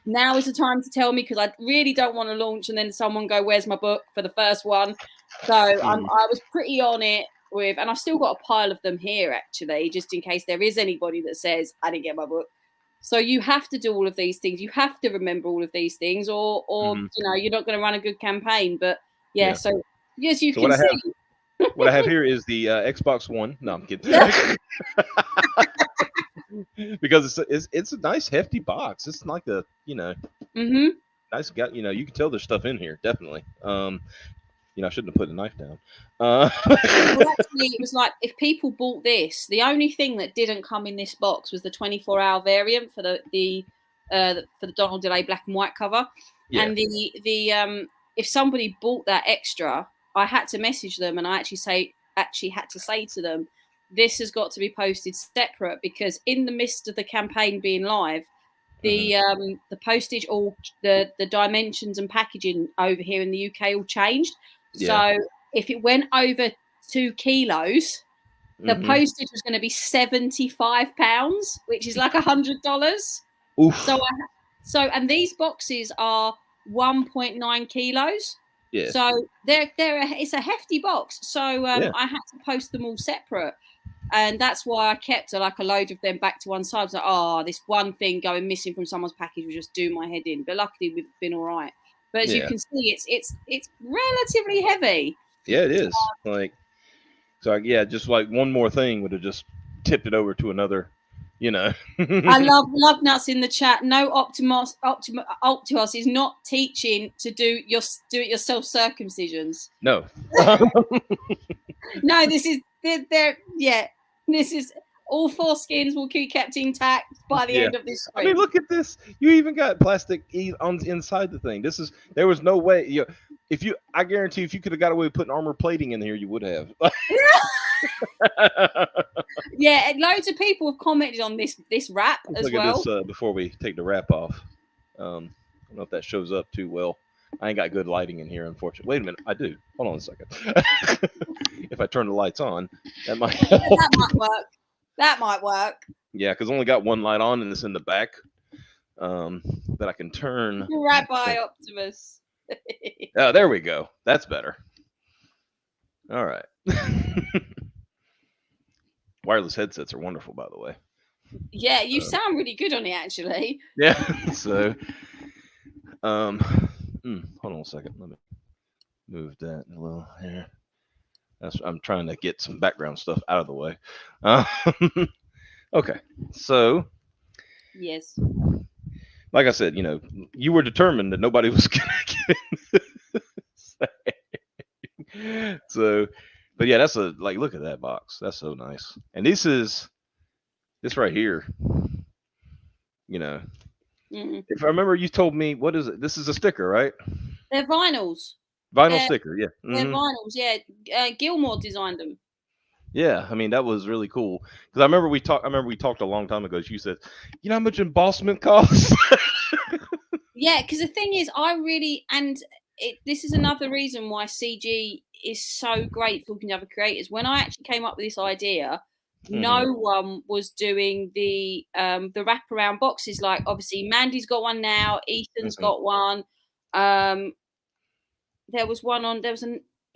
now is the time to tell me, because I really don't want to launch and then someone go, where's my book for the first one? So I was pretty on it and I've still got a pile of them here actually, just in case there is anybody that says I didn't get my book. So you have to do all of these things. You have to remember all of these things, or you're not going to run a good campaign. But so yes, you can see. What I have here is the Xbox One. No, I'm kidding. Because it's a nice hefty box. It's like a nice guy. You can tell there's stuff in here, definitely. I shouldn't have put the knife down. Well, actually, it was like if people bought this, the only thing that didn't come in this box was the 24-hour variant for the Donald DeLay black and white cover, and the if somebody bought that extra, I had to message them and I actually had to say to them, this has got to be posted separate, because in the midst of the campaign being live, the postage, all the dimensions and packaging over here in the UK all changed. So if it went over 2 kilos, the postage was going to be £75, which is like $100. So and these boxes are 1.9 kilos. Yeah. So it's a hefty box. So I had to post them all separate. And that's why I kept a load of them back to one side. I was like, this one thing going missing from someone's package will just do my head in. But luckily we've been all right. But as you can see, it's relatively heavy. Yeah, it is. Just like one more thing would have just tipped it over to another, I love nuts in the chat. No, Optimus is not teaching to do it yourself circumcisions. No. No, this is this is all 4 skins will be kept intact by the end of this stream. I mean, look at this. You even got plastic on inside the thing. There was no way. I guarantee if you could have got away with putting armor plating in here, you would have. Yeah, and loads of people have commented on this wrap Let's as look well. at this before we take the wrap off. I don't know if that shows up too well. I ain't got good lighting in here, unfortunately. Wait a minute, I do. Hold on a second. If I turn the lights on, that might help. That might work. That might work. Yeah, because I only got one light on, and it's in the back. That I can turn. Rabbi Optimus. Oh, there we go. That's better. All right. Wireless headsets are wonderful, by the way. Yeah, you sound really good on it, actually. Yeah. So, hold on a second. Let me move that a little here. I'm trying to get some background stuff out of the way. Okay. So, yes. Like I said, you were determined that nobody was going to get in. So, but yeah, look at that box. That's so nice. And this right here, if I remember, you told me, what is it? This is a sticker, right? They're vinyls. Vinyl sticker, yeah. They're vinyls, yeah. Gilmore designed them. Yeah, I mean, that was really cool. Because I remember we talked a long time ago. You said, you know how much embossment costs? Yeah, because the thing is, this is another reason why CG is so great for looking at other creators. When I actually came up with this idea, no one was doing the wraparound boxes. Like, obviously, Mandy's got one now. Ethan's got one. There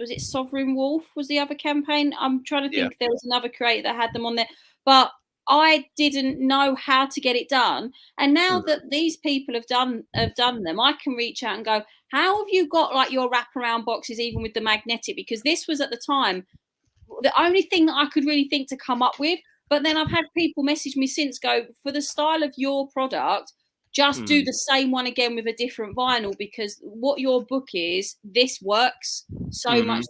was it Sovereign Wolf was the other campaign? I'm trying to think if there was another creator that had them on there. But I didn't know how to get it done. And now that these people have done them, I can reach out and go, how have you got like your wraparound boxes even with the magnetic? Because this was at the time the only thing that I could really think to come up with. But then I've had people message me since, go, for the style of your product, just do the same one again with a different vinyl, because what your book is, this works so much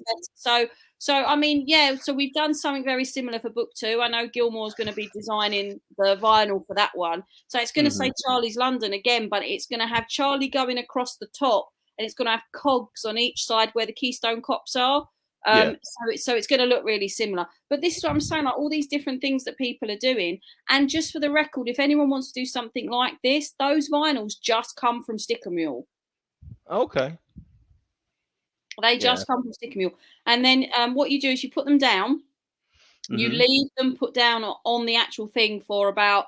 better. So I mean, yeah, so we've done something very similar for book 2. I know Gilmore's going to be designing the vinyl for that one. So it's going to say Charlie's London again, but it's going to have Charlie going across the top, and it's going to have cogs on each side where the Keystone Cops are. So it's going to look really similar. But this is what I'm saying, like all these different things that people are doing. And just for the record, if anyone wants to do something like this, those vinyls just come from Sticker Mule. Okay. They just come from Sticker Mule. And then what you do is you put them down. You leave them put down on the actual thing for about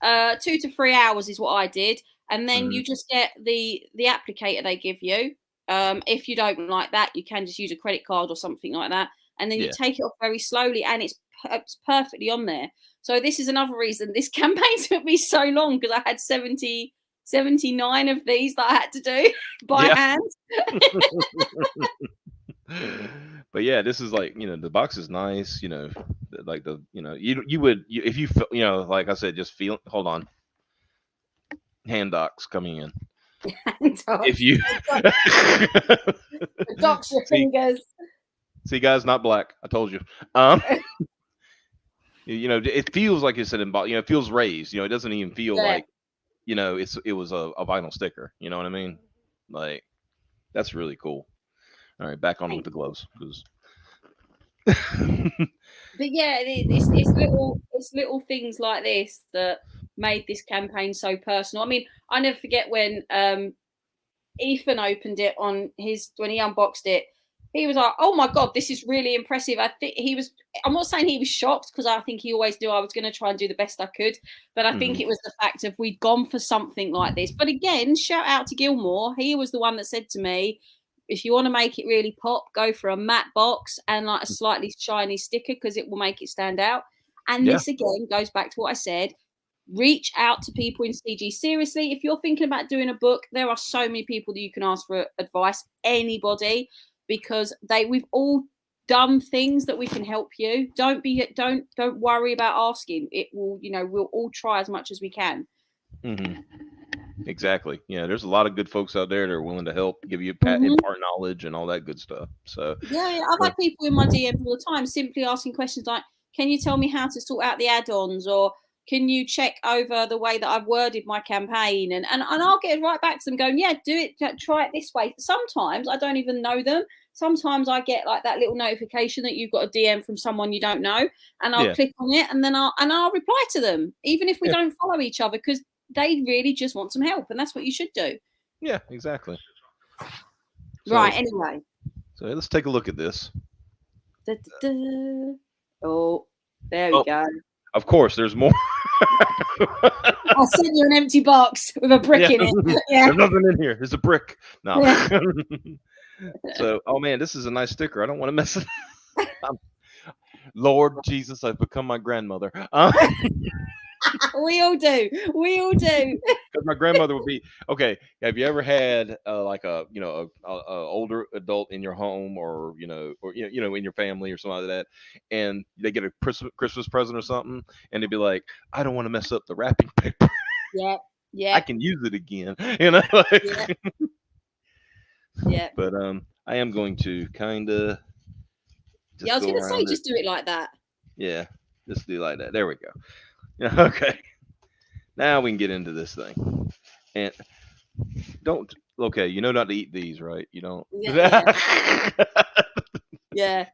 2 to 3 hours is what I did. And then you just get the applicator they give you. If you don't like that, you can just use a credit card or something like that. And then you take it off very slowly, and it's perfectly on there. So this is another reason this campaign took me so long, because I had 79 of these that I had to do by hand. But yeah, this is like, the box is nice, like you would if you like I said, just feel, hold on, hand docs coming in. If you docs your fingers. See, guys, not black. I told you. It feels like it's it feels raised. It doesn't even feel like, it was a vinyl sticker. You know what I mean? Like, that's really cool. All right, back on with the gloves. But yeah, it's little things like this that made this campaign so personal. I mean, I never forget when Ethan opened it when he unboxed it. He was like, "Oh my god, this is really impressive." I think I'm not saying he was shocked, because I think he always knew I was going to try and do the best I could. But I think it was the fact of we'd gone for something like this. But again, shout out to Gilmore. He was the one that said to me, if you want to make it really pop, go for a matte box and like a slightly shiny sticker, because it will make it stand out. And this again goes back to what I said. Reach out to people in CG. Seriously, if you're thinking about doing a book, there are so many people that you can ask for advice. Anybody, because we've all done things that we can help you. Don't worry about asking. It will, we'll all try as much as we can. Exactly. Yeah, there's a lot of good folks out there that are willing to help, give you impart knowledge and all that good stuff. So yeah, I've had people in my DMs all the time simply asking questions like, "Can you tell me how to sort out the add-ons?" or can you check over the way that I've worded my campaign? And I'll get right back to them going, yeah, do it, try it this way. Sometimes I don't even know them. Sometimes I get like that little notification that you've got a DM from someone you don't know, and I'll click on it, and then I'll reply to them, even if we don't follow each other, because they really just want some help, and that's what you should do. Yeah, exactly. Right. Anyway. So let's take a look at this. Oh, there we go. Of course, there's more. I'll send you an empty box with a brick in it. Yeah. There's nothing in here. There's a brick. No. Yeah. So, oh man, this is a nice sticker. I don't want to mess it up. Lord Jesus, I've become my grandmother. We all do. Because my grandmother would be okay. Have you ever had like a older adult in your home, or in your family or something like that, and they get a Christmas present or something, and they'd be like, I don't want to mess up the wrapping paper. Yeah. I can use it again. Yeah. But I am going to kind of. I was going to say, just do it like that. Yeah, just do like that. There we go. Yeah. Okay. Now we can get into this thing. And don't. Okay, you know not to eat these, right? You don't. Yeah. Yeah.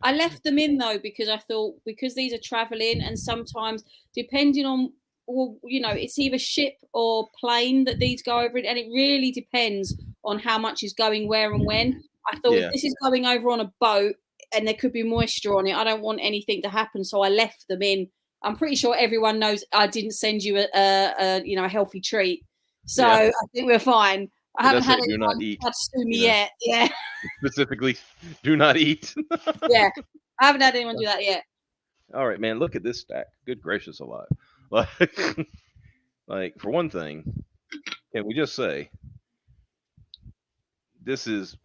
I left them in though because I thought, because these are traveling, and sometimes depending on, it's either ship or plane that these go over, and it really depends on how much is going where and when. I thought if this is going over on a boat and there could be moisture on it, I don't want anything to happen, so I left them in. I'm pretty sure everyone knows I didn't send you a healthy treat, so I think we're fine. I haven't had anyone sue me yet. Yeah. Specifically, do not eat. Yeah, I haven't had anyone do that yet. All right, man. Look at this stack. Good gracious alive. Like, for one thing, can we just say this is?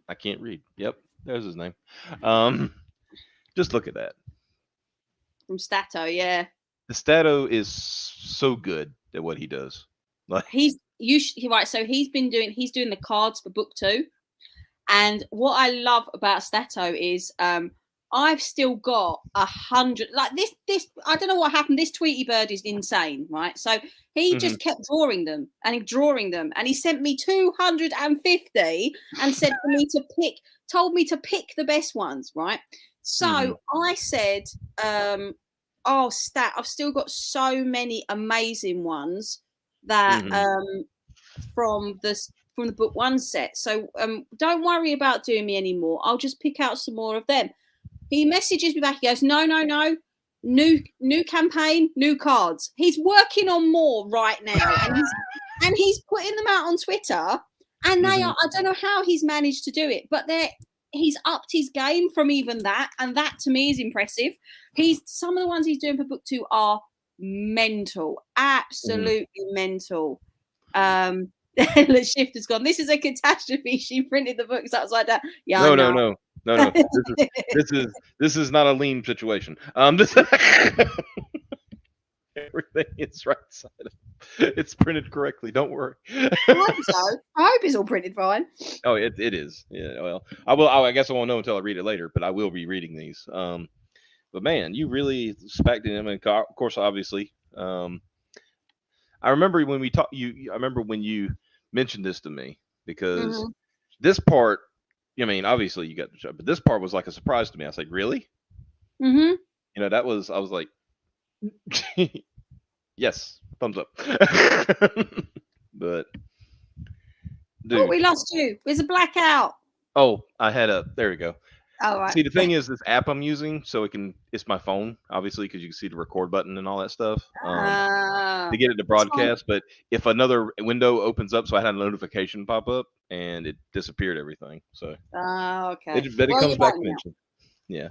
I can't read. Yep, there's his name. Just look at that. From Stato, yeah. The Stato is so good at what he does. Like, he's doing the cards for book 2, and what I love about Stato is I've still got 100. Like this. I don't know what happened. This Tweety bird is insane, right? So he just kept drawing them, and he sent me 250 and said for me to pick. Told me to pick the best ones, right? So I said, Stat, I've still got so many amazing ones that from the book 1 set. So don't worry about doing me anymore. I'll just pick out some more of them. He messages me back. He goes, no. New campaign, new cards. He's working on more right now, and he's putting them out on Twitter. And they are. I don't know how he's managed to do it, but he's upped his game from even that, and that to me is impressive. Some of the ones he's doing for book 2 are mental, absolutely mental. The shift has gone. This is a catastrophe. She printed the books upside down. Yeah, no. This is not a lean situation. Everything is right side up. It's printed correctly. Don't worry. I hope so. I hope it's all printed fine. Oh, it is. Yeah. Well, I will. I guess I won't know until I read it later. But I will be reading these. But man, you really specced in them. And of course, obviously, I remember when we talked. I remember when you mentioned this to me, because this part. I mean, obviously you got the show, but this part was like a surprise to me. I was like, really? That was. I was like. Yes, thumbs up. But dude, oh, we lost you. There's a blackout. Oh, I had there we go. All right. See, the thing is, this app I'm using, so it's my phone, obviously, because you can see the record button and all that stuff to get it to broadcast. But if another window opens up, so I had a notification pop up and it disappeared everything. So okay. But it comes back to mention. Yeah.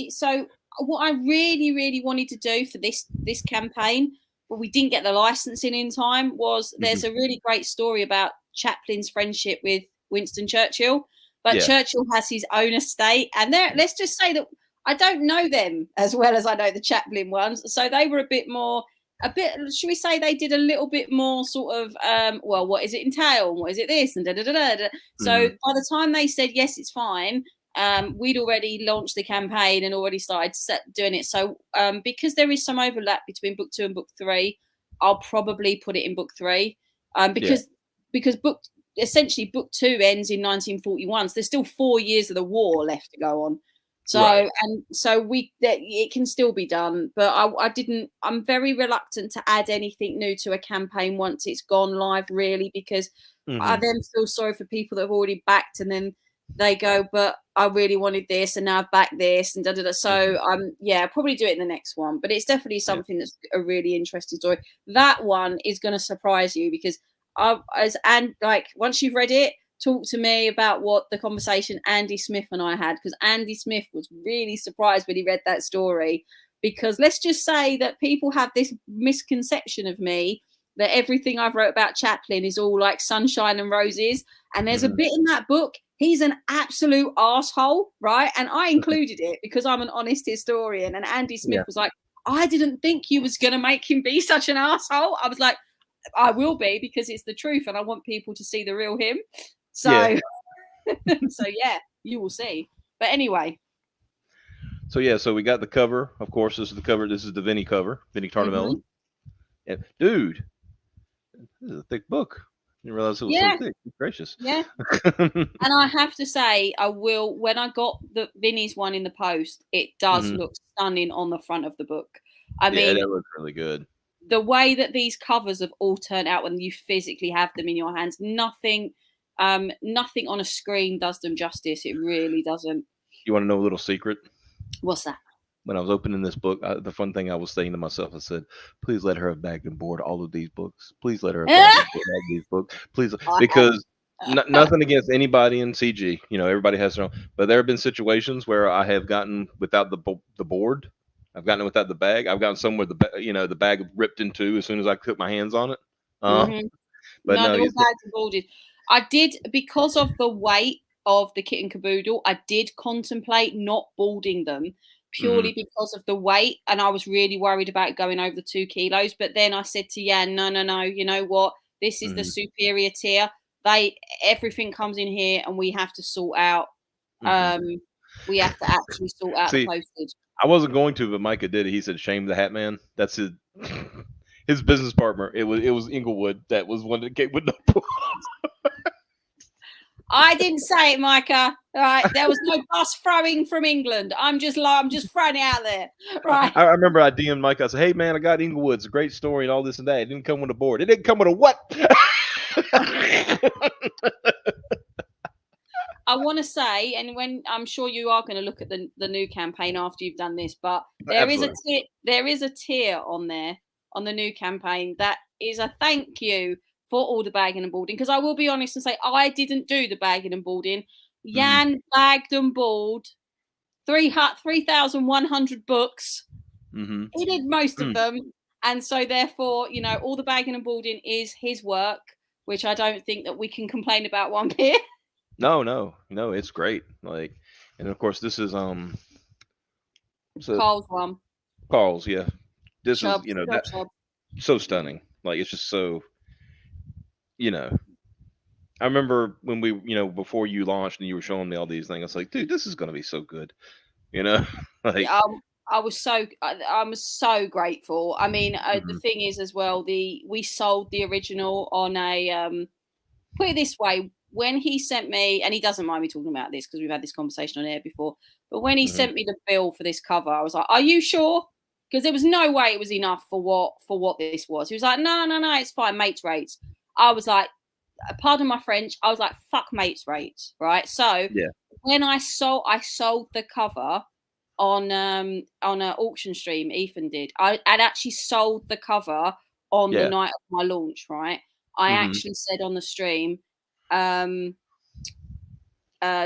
So what I really, really wanted to do for this campaign, but we didn't get the licensing in time, was there's a really great story about Chaplin's friendship with Winston Churchill. But Churchill has his own estate, and let's just say that I don't know them as well as I know the Chaplin ones. So they were should we say they did a little bit more sort of, what is it entail? What is it this? And da-da-da-da-da. So by the time they said, yes, it's fine, we'd already launched the campaign and already started doing it. So because there is some overlap between book 2 and book 3, I'll probably put it in book 3 because book 2 ends in 1941. So there's still 4 years of the war left to go on. So it can still be done, but I'm very reluctant to add anything new to a campaign once it's gone live, really, because I then feel sorry for people that have already backed and then they go, but I really wanted this and now I've backed this and da. So probably do it in the next one, but it's definitely something that's a really interesting story. That one is going to surprise you because once you've read it, talk to me about what the conversation Andy Smith and I had, because Andy Smith was really surprised when he read that story, because let's just say that people have this misconception of me that everything I've wrote about Chaplin is all like sunshine and roses, and there's a bit in that book he's an absolute asshole, right? And I included it because I'm an honest historian, and Andy Smith was like, I didn't think you was going to make him be such an asshole. I was like, I will be, because it's the truth and I want people to see the real him. So, you will see. But anyway. So we got the cover. Of course, this is the cover. This is the Vinny cover, Vinny Tarnamello. And dude, this is a thick book. I didn't realize it was so thick. Gracious. Yeah. And I have to say, when I got the Vinny's one in the post, it does look stunning on the front of the book. I mean, that looks really good. The way that these covers have all turned out when you physically have them in your hands, nothing on a screen does them justice. It really doesn't. You want to know a little secret? What's that? When I was opening this book, the fun thing I was saying to myself, I said, please let her have bagged and board all of these books. Please let her have bagged and board these books. Please, because nothing against anybody in CG. You know, everybody has their own. But there have been situations where I have gotten without the board. I've gotten it without the bag. I've gotten somewhere the bag ripped in two as soon as I put my hands on it. But no, they're all bagged and boarded. I did, because of the weight of the kit and caboodle, I did contemplate not boarding them purely because of the weight, and I was really worried about going over the 2 kilos. But then I said to Jan, no, you know what? This is the superior tier. Everything comes in here, and we have to sort out. We have to actually sort out the postage. I wasn't going to, but Micah did it. He said, "Shame the Hat Man." That's his business partner. It was Inglewood that was one that came with the book. I didn't say it, Micah. All right, there was no bus throwing from England. I'm just throwing it out there. Right. I remember I DM'd Micah. I said, "Hey man, I got Inglewood's a great story and all this and that. It didn't come with a board. It didn't come with a what?" I want to say, and when I'm sure you are going to look at the new campaign after you've done this, but there is a tier on there on the new campaign that is a thank you for all the bagging and boarding. Because I will be honest and say I didn't do the bagging and boarding. Jan bagged and boarded 3,100 books. He did most of them, and so therefore, all the bagging and boarding is his work, which I don't think that we can complain about one bit. No, it's great. Like, and of course, this is Carl's one. Carl's, yeah. This Chubb, is so stunning. Like, it's just so. I remember when we, before you launched and you were showing me all these things, I was like, dude, this is gonna be so good. Like. I was so grateful. I mean, the thing is as well, we sold the original on a put it this way. When he sent me, and he doesn't mind me talking about this because we've had this conversation on air before, but when he sent me the bill for this cover, I was like, are you sure? Because there was no way it was enough for what this was. He was like, no, it's fine, mates rates. I was like, pardon my French, I was like, fuck mates rates, right? So when I sold the cover on an auction stream, Ethan did. I'd actually sold the cover on the night of my launch, right? I actually said on the stream,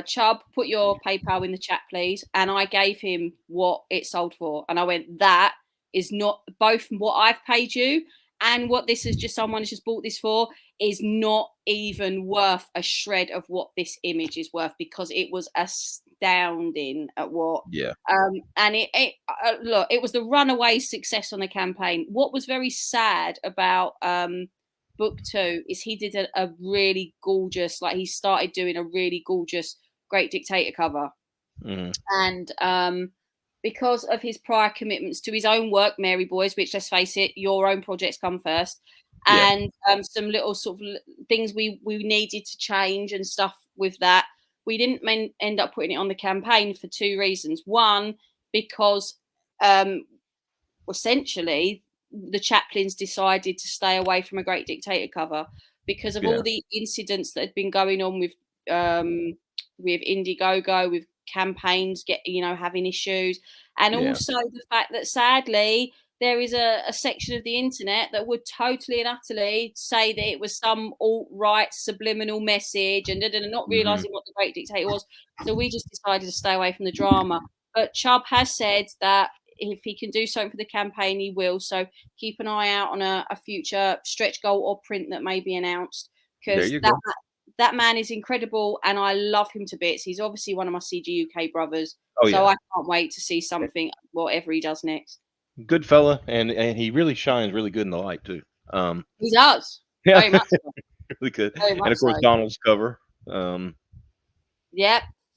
Chubb, put your PayPal in the chat, please. And I gave him what it sold for. And I went, that is not both what I've paid you and what this is someone has just bought this for is not even worth a shred of what this image is worth, because it was astounding at what. And it was the runaway success on the campaign. What was very sad about book 2 is he did a really gorgeous, he started doing a really gorgeous Great Dictator cover. And because of his prior commitments to his own work, Mary Boys, which, let's face it, your own projects come first, and some little sort of things we needed to change and stuff with that, we didn't end up putting it on the campaign for two reasons. One, because essentially the chaplains decided to stay away from a Great Dictator cover because of all the incidents that had been going on with Indiegogo, with campaigns having issues, and also the fact that sadly there is a section of the internet that would totally and utterly say that it was some alt-right subliminal message and not realizing what the Great Dictator was. So we just decided to stay away from the drama. But Chubb has said that if he can do something for the campaign, he will. So keep an eye out on a future stretch goal or print that may be announced, because that man is incredible and I love him to bits. He's obviously one of my CG UK brothers. I can't wait to see something, whatever he does next. Good fella, and he really shines really good in the light too. He does. Very much so. Really good. And of course, Donald's cover.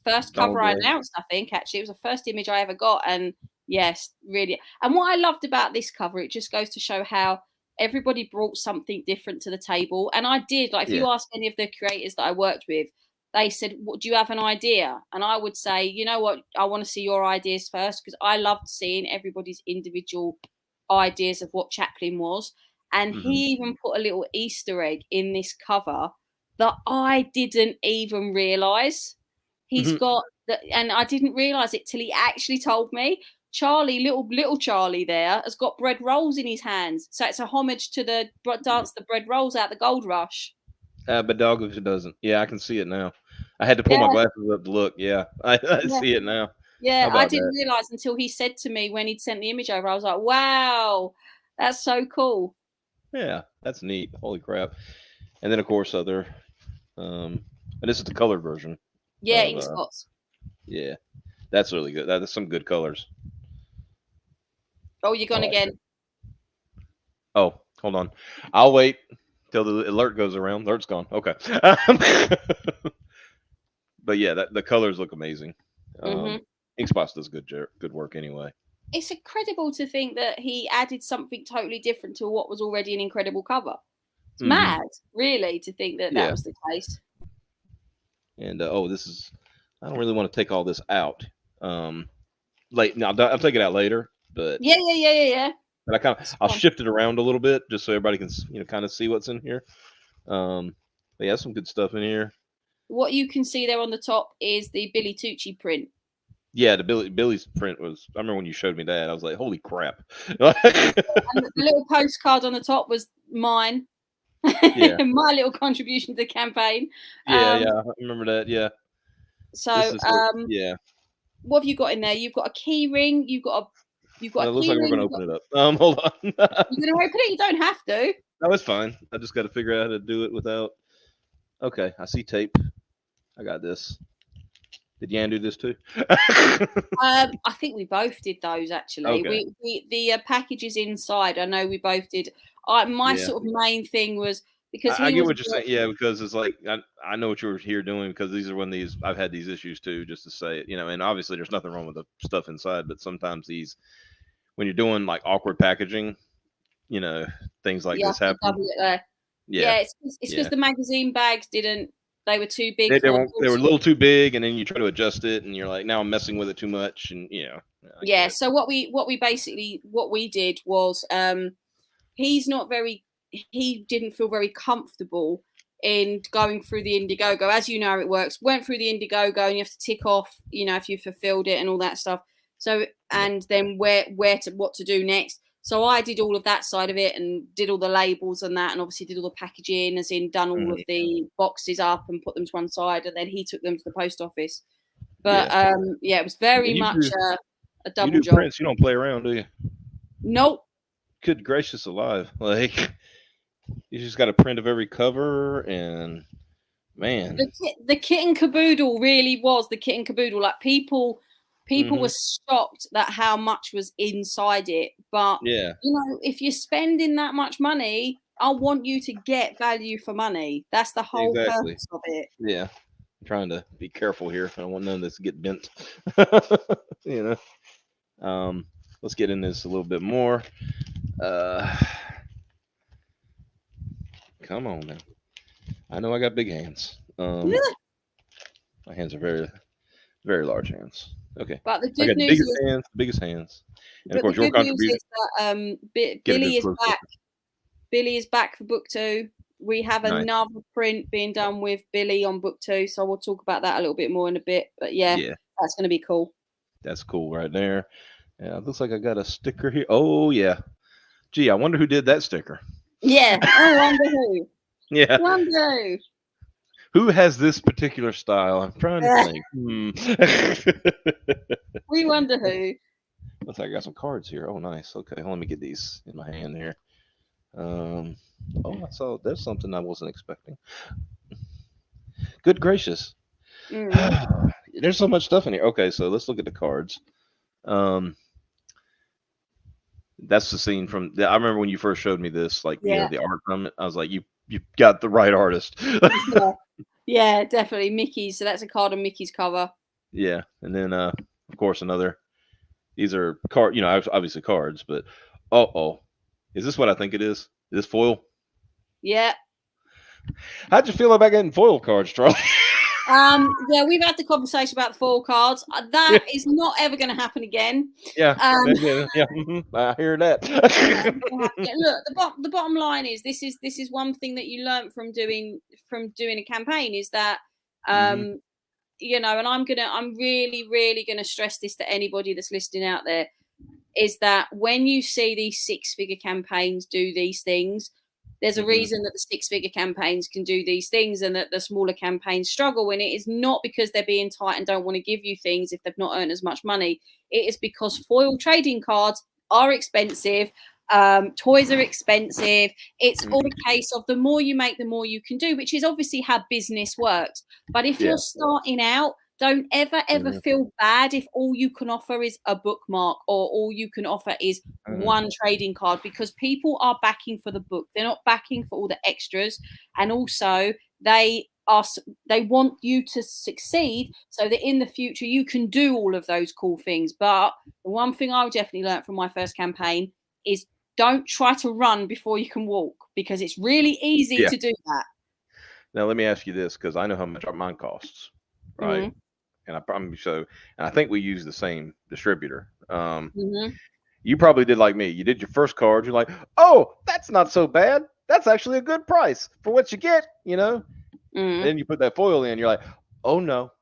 First cover I announced, I think, actually. It was the first image I ever got. And yes, really. And what I loved about this cover, it just goes to show how everybody brought something different to the table. And I did, if you ask any of the creators that I worked with, they said, do you have an idea? And I would say, you know what, I want to see your ideas first, because I loved seeing everybody's individual ideas of what Chaplin was. And he even put a little Easter egg in this cover that I didn't even realise. He's got, and I didn't realise it till he actually told me. Charlie, little Charlie there, has got bread rolls in his hands. So it's a homage to the dance the bread rolls out the Gold Rush. But dog if it doesn't. Yeah, I can see it now. I had to pull my glasses up to look. Yeah, I see it now. Yeah, I didn't realise until he said to me when he'd sent the image over. I was like, wow, that's so cool. Yeah, that's neat. Holy crap. And then, of course, other... and this is the colored version. Yeah, ink spots. Yeah, that's really good. That's some good colors. Oh, you're gone again. Oh, hold on. I'll wait till the alert goes around. Alert's gone. Okay. But yeah, the colors look amazing. Inkspots does good work anyway. It's incredible to think that he added something totally different to what was already an incredible cover. It's mad, really, to think that was the case. And this is... I don't really want to take all this out. I'll take it out later. But yeah. But I'll shift it around a little bit just so everybody can kind of see what's in here. But yeah, some good stuff in here. What you can see there on the top is the Billy Tucci print. Yeah, the Billy's print was... I remember when you showed me that, I was like, holy crap. And the little postcard on the top was mine. Yeah. My little contribution to the campaign. Yeah, I remember that. Yeah. So, what have you got in there? You've got a key ring. You've got a it looks like we're going to open it up. Hold on. You're going to open it? You don't have to. No, it's fine. I just got to figure out how to do it without... Okay, I see tape. I got this. Did Yan do this too? I think we both did those, actually. Okay. The packages inside, I know we both did. My sort of main thing was... Because I get what you're saying, yeah, because it's like I know what you were here doing, because these are I've had these issues too, just to say it, and obviously there's nothing wrong with the stuff inside, but sometimes when you're doing like awkward packaging, things like this happen. It's because the magazine bags they were too big. They were a little too big, and then you try to adjust it, and you're like, now I'm messing with it too much, and So what we did was he didn't feel very comfortable in going through the Indiegogo. As you know how it works. Went through the Indiegogo and you have to tick off, if you fulfilled it and all that stuff. So, and then what to do next. So I did all of that side of it and did all the labels and that, and obviously did all the packaging, as in done all of the boxes up and put them to one side, and then he took them to the post office. But it was very much a double you do job. Prints, you don't play around, do you? Nope. Good gracious alive. Like, you just got a print of every cover, and man, the kit and caboodle really was the kit and caboodle. Like people were shocked at how much was inside it. But if you're spending that much money, I want you to get value for money. That's the whole purpose of it. Yeah. I'm trying to be careful here. I don't want none of this to get bent. you know. Let's get in this a little bit more. Uh, come on now. I know I got big hands. My hands are very, very large hands. Okay. But the I good got the news biggest is, hands, the biggest hands. And of but the course, your good news contribution. is that Get a Billy good is close back. up. Billy is back for book 2. We have Nice. another print being done with Billy on book 2, so we'll talk about that a little bit more in a bit. But yeah. That's going to be cool. That's cool right there. Yeah, it looks like I got a sticker here. Oh yeah. Gee, I wonder who did that sticker. Yeah. I wonder who. Yeah. Wonder. Who has this particular style? I'm trying to think. We wonder who. Looks like I got some cards here. Oh, nice. Okay, let me get these in my hand here. Oh, I saw there's something I wasn't expecting. Good gracious. There's so much stuff in here. Okay, so let's look at the cards. That's the scene from. I remember when you first showed me this, like the art from it. I was like, you got the right artist. Yeah, definitely Mickey's. So that's a card on Mickey's cover. Yeah, and then of course another. These are obviously cards, but is this what I think it is? Is this foil? Yeah. How'd you feel about getting foil cards, Charlie? Yeah, we've had the conversation about the foil cards. That is not ever going to happen again. Yeah, I hear that. Look, the bottom line is this is one thing that you learn from doing a campaign is that and I'm really gonna stress this to anybody that's listening out there, is that when you see these 6-figure campaigns do these things, there's a reason that the 6-figure campaigns can do these things and that the smaller campaigns struggle. And it is not because they're being tight and don't want to give you things if they've not earned as much money. It is because foil trading cards are expensive. Toys are expensive. It's all a case of the more you make, the more you can do, which is obviously how business works. But if you're starting out, don't ever feel bad if all you can offer is a bookmark or all you can offer is one trading card, because people are backing for the book. They're not backing for all the extras. And also they want you to succeed so that in the future you can do all of those cool things. But the one thing I definitely learned from my first campaign is don't try to run before you can walk, because it's really easy to do that. Now let me ask you this, because I know how much mine costs, right? And I think we use the same distributor. You probably did like me. You did your first card. You're like, oh, that's not so bad. That's actually a good price for what you get, And then you put that foil in. You're like, oh no.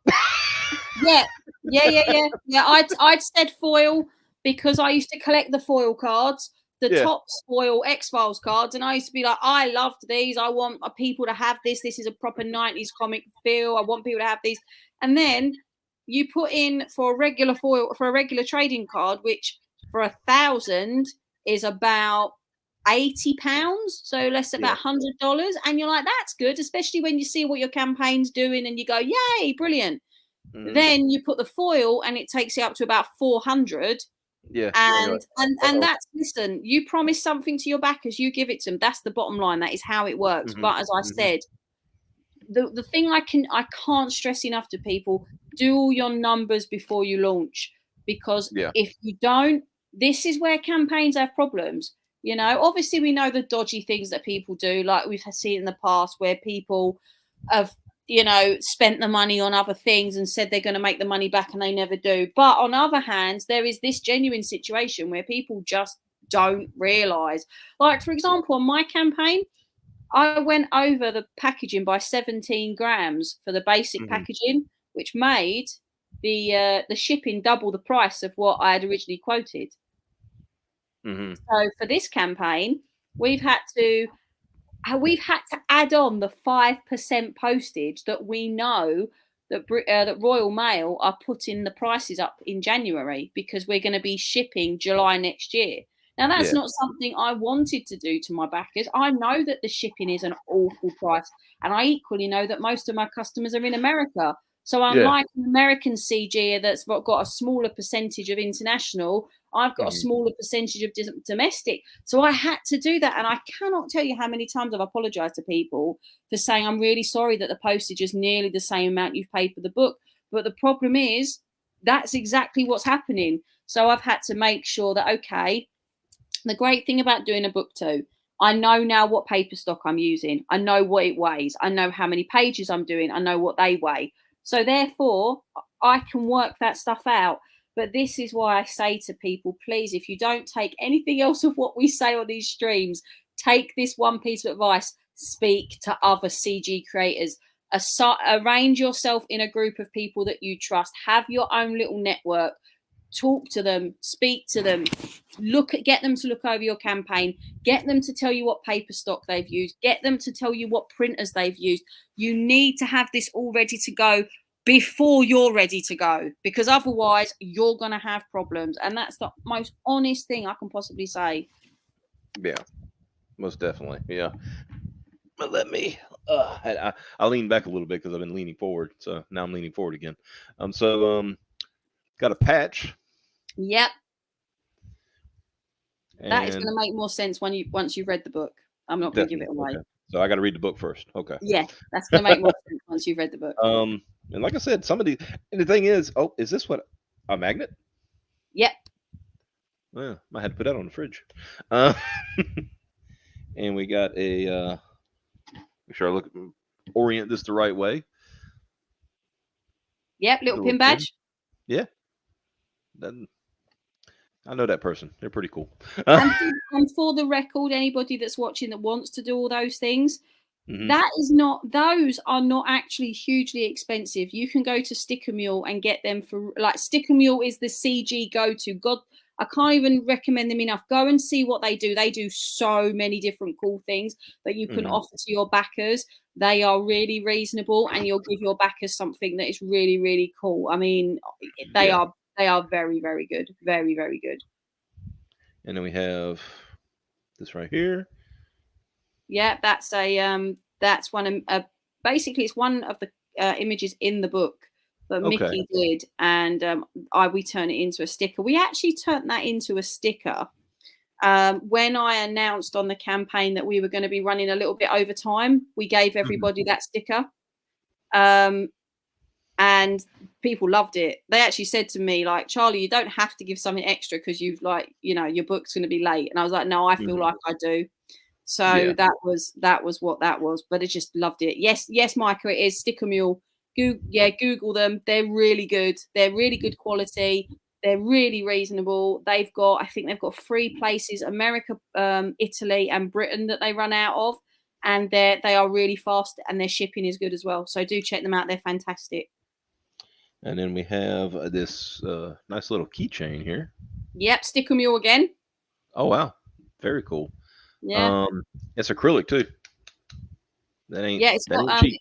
Yeah. I'd said foil because I used to collect the foil cards, the top foil X-Files cards, and I used to be like, I loved these. I want people to have this. This is a proper 90s comic feel. I want people to have these. And then you put in for a regular foil, for a regular trading card, which for 1,000 is about £80, so less than about $100, and you're like, that's good, especially when you see what your campaign's doing and you go, yay, brilliant. Then you put the foil and it takes you up to about 400. And that's, listen, you promise something to your backers, you give it to them. That's the bottom line. That is how it works. But as I said, the thing I can't stress enough to people, do all your numbers before you launch, because if you don't, this is where campaigns have problems. Obviously we know the dodgy things that people do, like we've seen in the past where people have spent the money on other things and said they're going to make the money back and they never do. But on the other hand, there is this genuine situation where people just don't realize, like, for example, on my campaign, I went over the packaging by 17 grams for the basic packaging, which made the shipping double the price of what I had originally quoted. So for this campaign, we've had to add on the 5% postage that we know that Royal Mail are putting the prices up in January, because we're going to be shipping July next year. Now, that's not something I wanted to do to my backers. I know that the shipping is an awful price, and I equally know that most of my customers are in America. So unlike an American CG that's got a smaller percentage of international, I've got a smaller percentage of domestic. So I had to do that. And I cannot tell you how many times I've apologized to people for saying, I'm really sorry that the postage is nearly the same amount you've paid for the book. But the problem is that's exactly what's happening. So I've had to make sure that, okay, the great thing about doing a book too, I know now what paper stock I'm using. I know what it weighs. I know how many pages I'm doing. I know what they weigh. So therefore, I can work that stuff out. But this is why I say to people, please, if you don't take anything else of what we say on these streams, take this one piece of advice. Speak to other CG creators. Arrange yourself in a group of people that you trust. Have your own little network. Talk to them, speak to them, get them to look over your campaign, get them to tell you what paper stock they've used, get them to tell you what printers they've used. You need to have this all ready to go before you're ready to go, because otherwise you're going to have problems. And that's the most honest thing I can possibly say. Yeah, most definitely. Yeah. But let me, I lean back a little bit because I've been leaning forward. So now I'm leaning forward again. Got a patch. Yep. And that is going to make more sense once you've read the book. I'm not going to give it away. Okay. So I got to read the book first. Okay. Yeah, that's going to make more sense once you've read the book. And like I said, and the thing is, is this what a magnet? Yep. Well, I had to put that on the fridge. And we got a. Make sure I orient this the right way. Yep, little pin badge. Yeah. I know that person. They're pretty cool. And for the record, anybody that's watching that wants to do all those things, those are not actually hugely expensive. You can go to Sticker Mule and get them for, like, Sticker Mule is the CG go-to. God, I can't even recommend them enough. Go and see what they do. They do so many different cool things that you can offer to your backers. They are really reasonable, and you'll give your backers something that is really, really cool. I mean, they are very, very good. Very, very good. And then we have this right here. Yeah, that's basically it's one of the images in the book that Mickey did, and we turn it into a sticker. We actually turned that into a sticker when I announced on the campaign that we were going to be running a little bit over time. We gave everybody that sticker. And people loved it. They actually said to me, like, Charlie, you don't have to give something extra because you've, like, your book's going to be late. And I was like, no, I feel like I do. So that was what that was. But I just loved it. Yes, Micah, it is Sticker Mule. Google them. They're really good. They're really good quality. They're really reasonable. I think they've got 3 places: America, Italy, and Britain that they run out of. And they are really fast, and their shipping is good as well. So do check them out. They're fantastic. And then we have this nice little keychain here. Yep, Sticker Mule again. Oh, wow. Very cool. Yeah. It's acrylic too. That ain't cheap.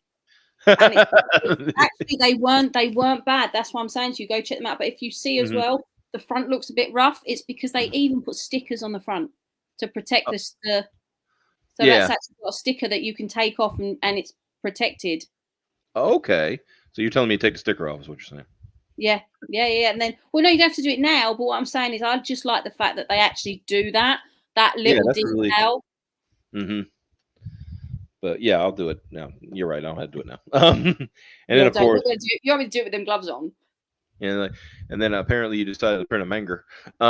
Actually, they weren't bad. That's why I'm saying to you, go check them out. But if you see as well, the front looks a bit rough. It's because they even put stickers on the front to protect that's actually got a sticker that you can take off and it's protected. Okay. So you're telling me to take the sticker off is what you're saying? Yeah. And then, well, no, you don't have to do it now. But what I'm saying is I just like the fact that they actually do that little detail. Really... But yeah, I'll do it now. You're right. I don't have to do it now. And then, of course, you want me to do it with them gloves on. And then apparently you decided to print a manger. So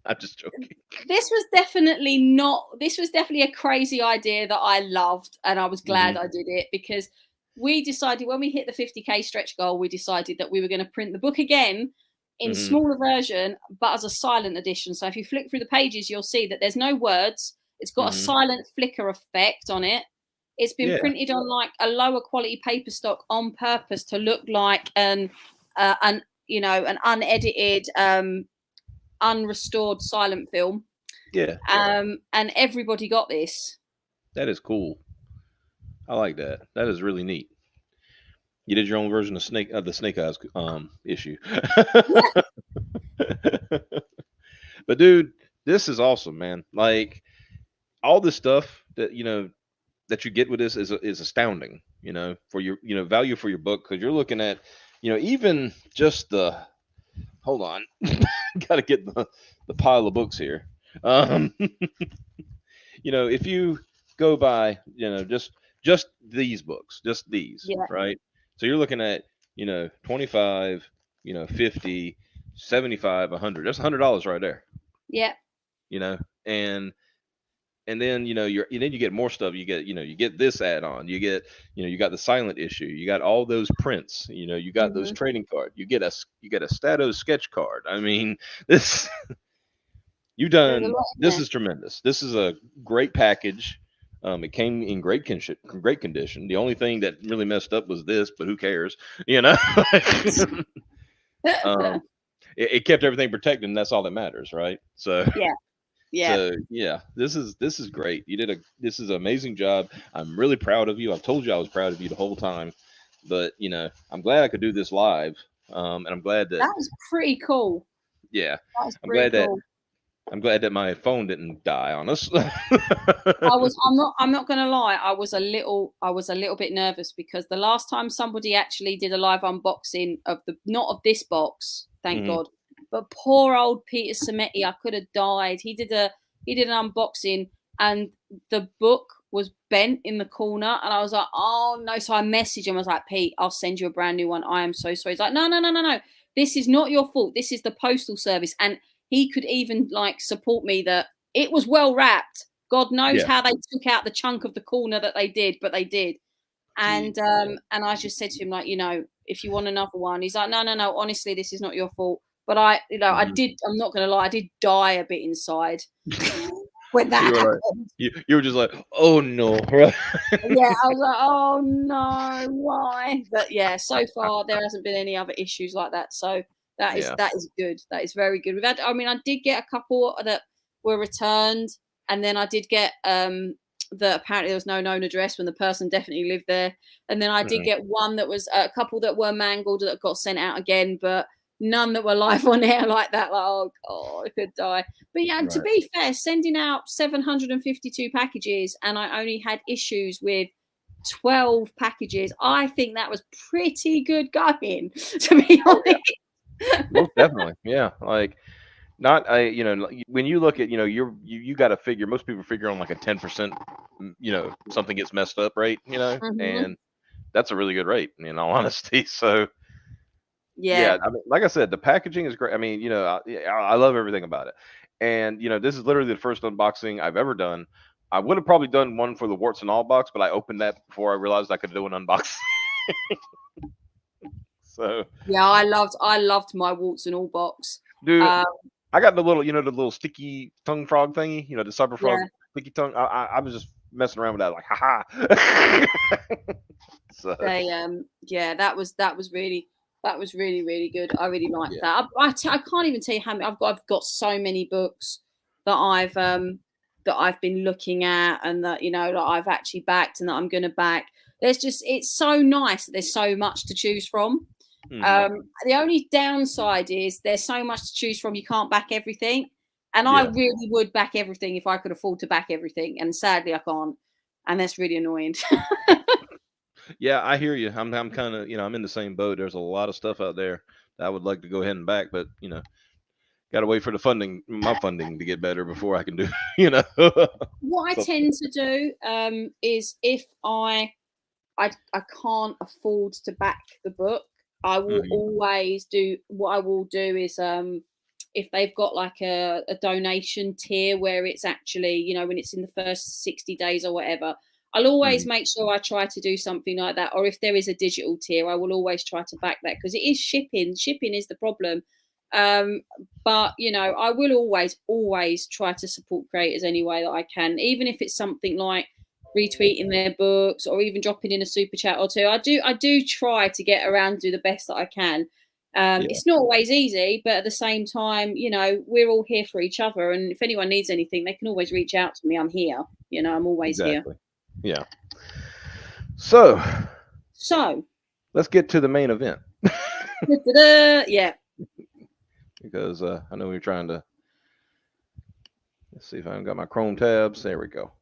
I'm just joking. This was definitely a crazy idea that I loved, and I was glad I did it, because we decided when we hit the 50k stretch goal, we decided that we were going to print the book again in smaller version, but as a silent edition. So if you flick through the pages, you'll see that there's no words. It's got a silent flicker effect on it. It's been printed on like a lower quality paper stock on purpose to look like an unedited, unrestored silent film. Yeah. And everybody got this. That is cool. I like that. That is really neat. You did your own version of the Snake Eyes issue. But dude, this is awesome, man. Like, all this stuff that that you get with this is astounding, for your value for your book, because you're looking at even just the hold on. Got to get the pile of books here. Um, if you go by, just these books, just these, Yeah, right? So you're looking at, 25, 50, 75, 100. That's $100 right there, yeah. you know, and then you get more stuff. You get this add-on. You got the silent issue. You got all those prints. You got those Hmm. trading cards. You get a Stato sketch card. I mean, this you There's a done. lot in This there. is tremendous. This is a great package. It came in great condition. The only thing that really messed up was this, but who cares? You know, um, it kept everything protected, and that's all that matters, right? So, Yeah, yeah. so yeah, this is great. This is an amazing job. I'm really proud of you. I've told you I was proud of you the whole time, but I'm glad I could do this live. And I'm glad that That was pretty cool. yeah, That was I'm pretty glad that cool. I'm glad that my phone didn't die on us. I'm not gonna lie, I was a little bit nervous because the last time somebody actually did a live unboxing of not of this box, thank Mhm. God, but poor old Peter Sametti, I could have died. He did an unboxing and the book was bent in the corner and I was like, oh no. So I messaged him, I was like, Pete, I'll send you a brand new one. I am so sorry. He's like, no. This is not your fault. This is the postal service. And he could even like support me that it was well wrapped. God knows Yeah. how they took out the chunk of the corner that they did, but they did. Gee. And I just said to him, like, if you want another one, he's like, no, honestly, this is not your fault. But I Mhm. did, I'm not gonna lie, I did die a bit inside when You that were like, happened. you were just like, oh no, right? Yeah, I was like, oh no, why? But yeah, so far there hasn't been any other issues like that. So Yeah. that is good. That is very good. I did get a couple that were returned, and then I did get that apparently there was no known address when the person definitely lived there. And then I did Mhm. get one that was a couple that were mangled that got sent out again, but none that were live on air like that. Like, oh god, I could die. But yeah, to Right. be fair, sending out 752 packages and I only had issues with 12 packages, I think that was pretty good going, to be Oh yeah. honest. Most definitely. Yeah. Like not I when you look at you got to figure most people figure on like a 10% something gets messed up rate, Mhm. and that's a really good rate in all honesty. So yeah, Yeah. I mean, like I said, the packaging is great. I mean, I love everything about it. And this is literally the first unboxing I've ever done. I would have probably done one for the warts and all box, but I opened that before I realized I could do an unboxing. So, Yeah, I loved my warts and all box. dude, Um, I got the little, the little sticky tongue frog thingy, the cyber frog yeah, sticky tongue. I was just messing around with that, like, haha. So, yeah, that was really really good. I really liked yeah, that. I can't even tell you how many I've got so many books that I've been looking at and that that I've actually backed and that I'm going to back. It's so nice that there's so much to choose from. hmm, The only downside is there's so much to choose from, you can't back everything. And I yeah, really would back everything if I could afford to back everything. And sadly, I can't. And that's really annoying. yeah. I hear you. I'm kind of, I'm in the same boat. There's a lot of stuff out there that I would like to go ahead and back, but got to wait for my funding to get better before I can do, What I so, tend to do is if I can't afford to back the book, I will mhm, always do what I will do is if they've got like a donation tier where it's actually, when it's in the first 60 days or whatever, I'll always mhm, make sure I try to do something like that. Or if there is a digital tier, I will always try to back that because it is shipping. Shipping is the problem. Um, but I will always try to support creators any way that I can, even if it's something like retweeting their books or even dropping in a super chat or two. I do try to get around and do the best that I can. yeah, It's not always easy, but at the same time, we're all here for each other. And if anyone needs anything, they can always reach out to me. I'm here. I'm always here. exactly, yeah. So So, let's get to the main event yeah. because I know we're trying to. Let's see if I haven't got my Chrome tabs. There we go.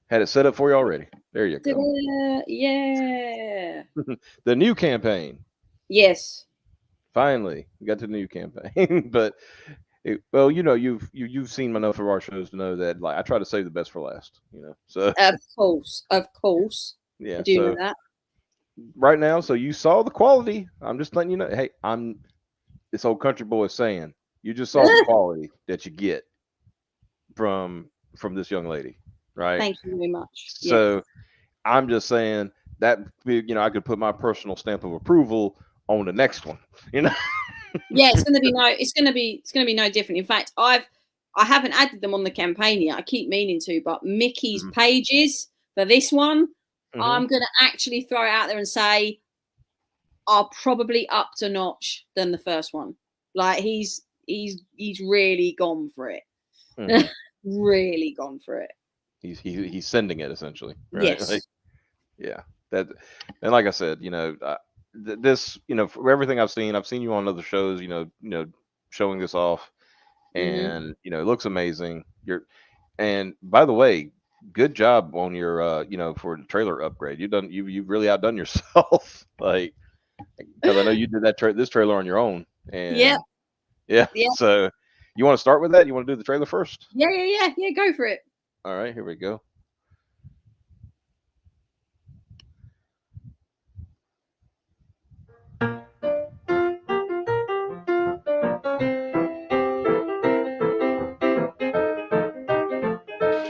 Had it set up for you already. There you go. Yeah. The new campaign, Yes. Finally, we got to the new campaign. But well, you've seen enough of our shows to know that like I try to save the best for last. So Of course, yeah. I do know So that. right now, so you saw the quality. I'm just letting you know. Hey, I'm this old country boy saying you just saw the quality that you get from this young lady, right? Thank you very much. Yes. So I'm just saying that I could put my personal stamp of approval on the next one. Yeah, it's gonna be no different. In fact, I haven't added them on the campaign yet. I keep meaning to, but Mickey's Mhm. pages for this one, Mhm. I'm gonna actually throw it out there and say are probably up to notch than the first one. Like he's really gone for it. Mhm. Really gone for it. He's sending it essentially, right? Yes. Like, yeah, that, and like I said, this, for everything I've seen you on other shows, showing this off, and it looks amazing. And by the way, good job on your, for the trailer upgrade. You've really outdone yourself, like, because I know you did this trailer on your own, Yeah. and yeah. Yeah. So, you want to start with that? You want to do the trailer first? Yeah. Go for it. All right, here we go.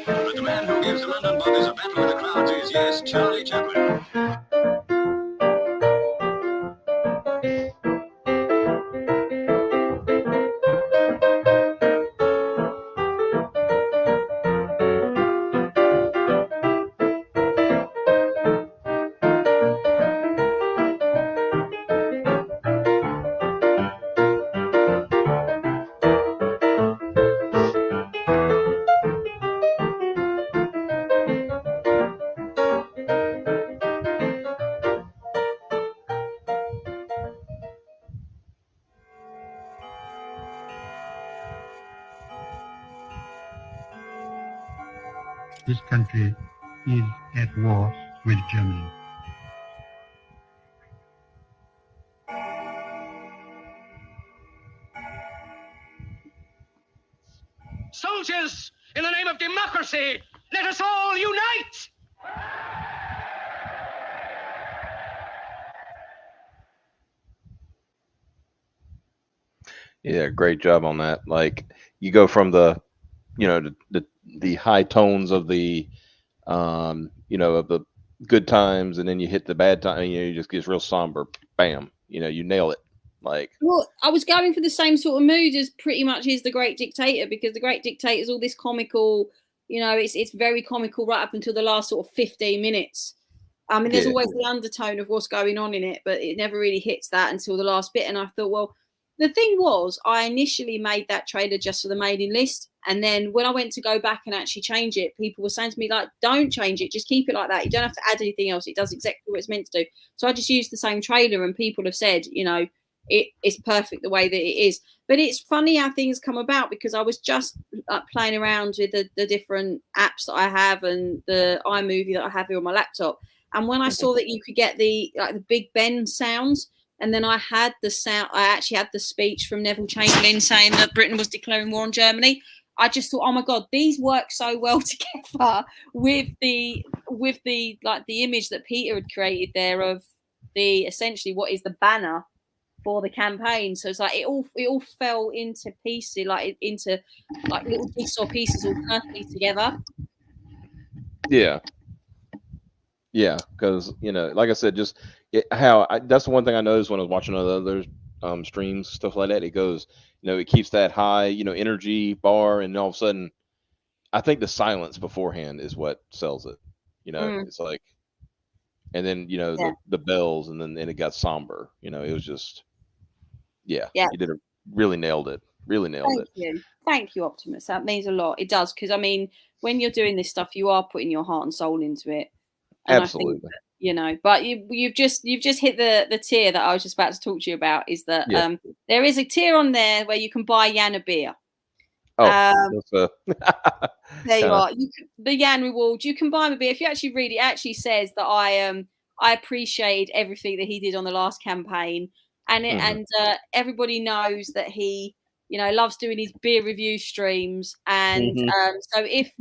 But the man who gives the London bobbies a battle with the crowds is, yes, Charlie Chaplin. This country is at war with Germany. Soldiers, in the name of democracy, let us all unite! Yeah, great job on that. Like you go from the high tones of of the good times, and then you hit the bad time. You just gets real somber. Bam. You nail it. Like Well, I was going for the same sort of mood as pretty much is The Great Dictator, because The Great Dictator is all this comical, it's very comical right up until the last sort of 15 minutes. I mean, there's yeah, always the undertone of what's going on in it, but it never really hits that until the last bit. And I thought, well, the thing was, I initially made that trailer just for the mailing list. And then when I went to go back and actually change it, people were saying to me, like, don't change it. Just keep it like that. You don't have to add anything else. It does exactly what it's meant to do. So I just used the same trailer, and people have said, it's perfect the way that it is. But it's funny how things come about, because I was just playing around with the different apps that I have and the iMovie that I have here on my laptop. And when I saw that you could get the Big Ben sounds, and then I actually had the speech from Neville Chamberlain saying that Britain was declaring war on Germany. I just thought, oh my God, these work so well together with the image that Peter had created there of the essentially what is the banner for the campaign. So it's like it all fell into pieces, into little jigsaw pieces all perfectly together. yeah, because like I said, just that's the one thing I noticed when I was watching other streams, stuff like that. It goes, it keeps that high, energy bar, and all of a sudden, I think the silence beforehand is what sells it. It's like, and then the bells, and then it got somber. It was just, yeah. You did it, really nailed it. Really nailed it. Thank you, Optimus. That means a lot. It does, because I mean, when you're doing this stuff, you are putting your heart and soul into it. And Absolutely. I think, but you've just hit the tier that I was just about to talk to you about. Is that there is a tier on there where you can buy Yan a beer. Oh, there you are. The Yan reward. You can buy him a beer. If you actually read it, it actually says that I appreciate everything that he did on the last campaign, and everybody knows that he, loves doing his beer review streams. And so if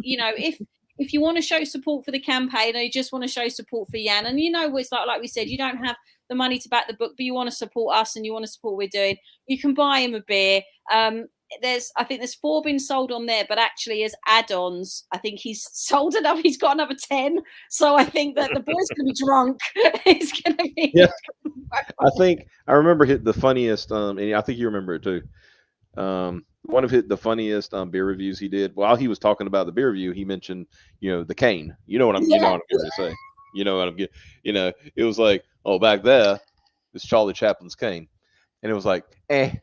you want to show support for the campaign, or you just want to show support for Jan, and it's like we said, you don't have the money to back the book, but you want to support us and you want to support what we're doing, you can buy him a beer. I think there's 4 been sold on there, but actually as add-ons, I think he's got another 10. So I think that the boy's gonna be drunk. It's gonna be I think I remember the funniest, and I think you remember it too. One of the funniest beer reviews he did, while he was talking about the beer review, he mentioned, the cane. You know what I'm getting to say. You know what I'm getting. It was like, oh, back there, it's Charlie Chaplin's cane, and it was like, eh.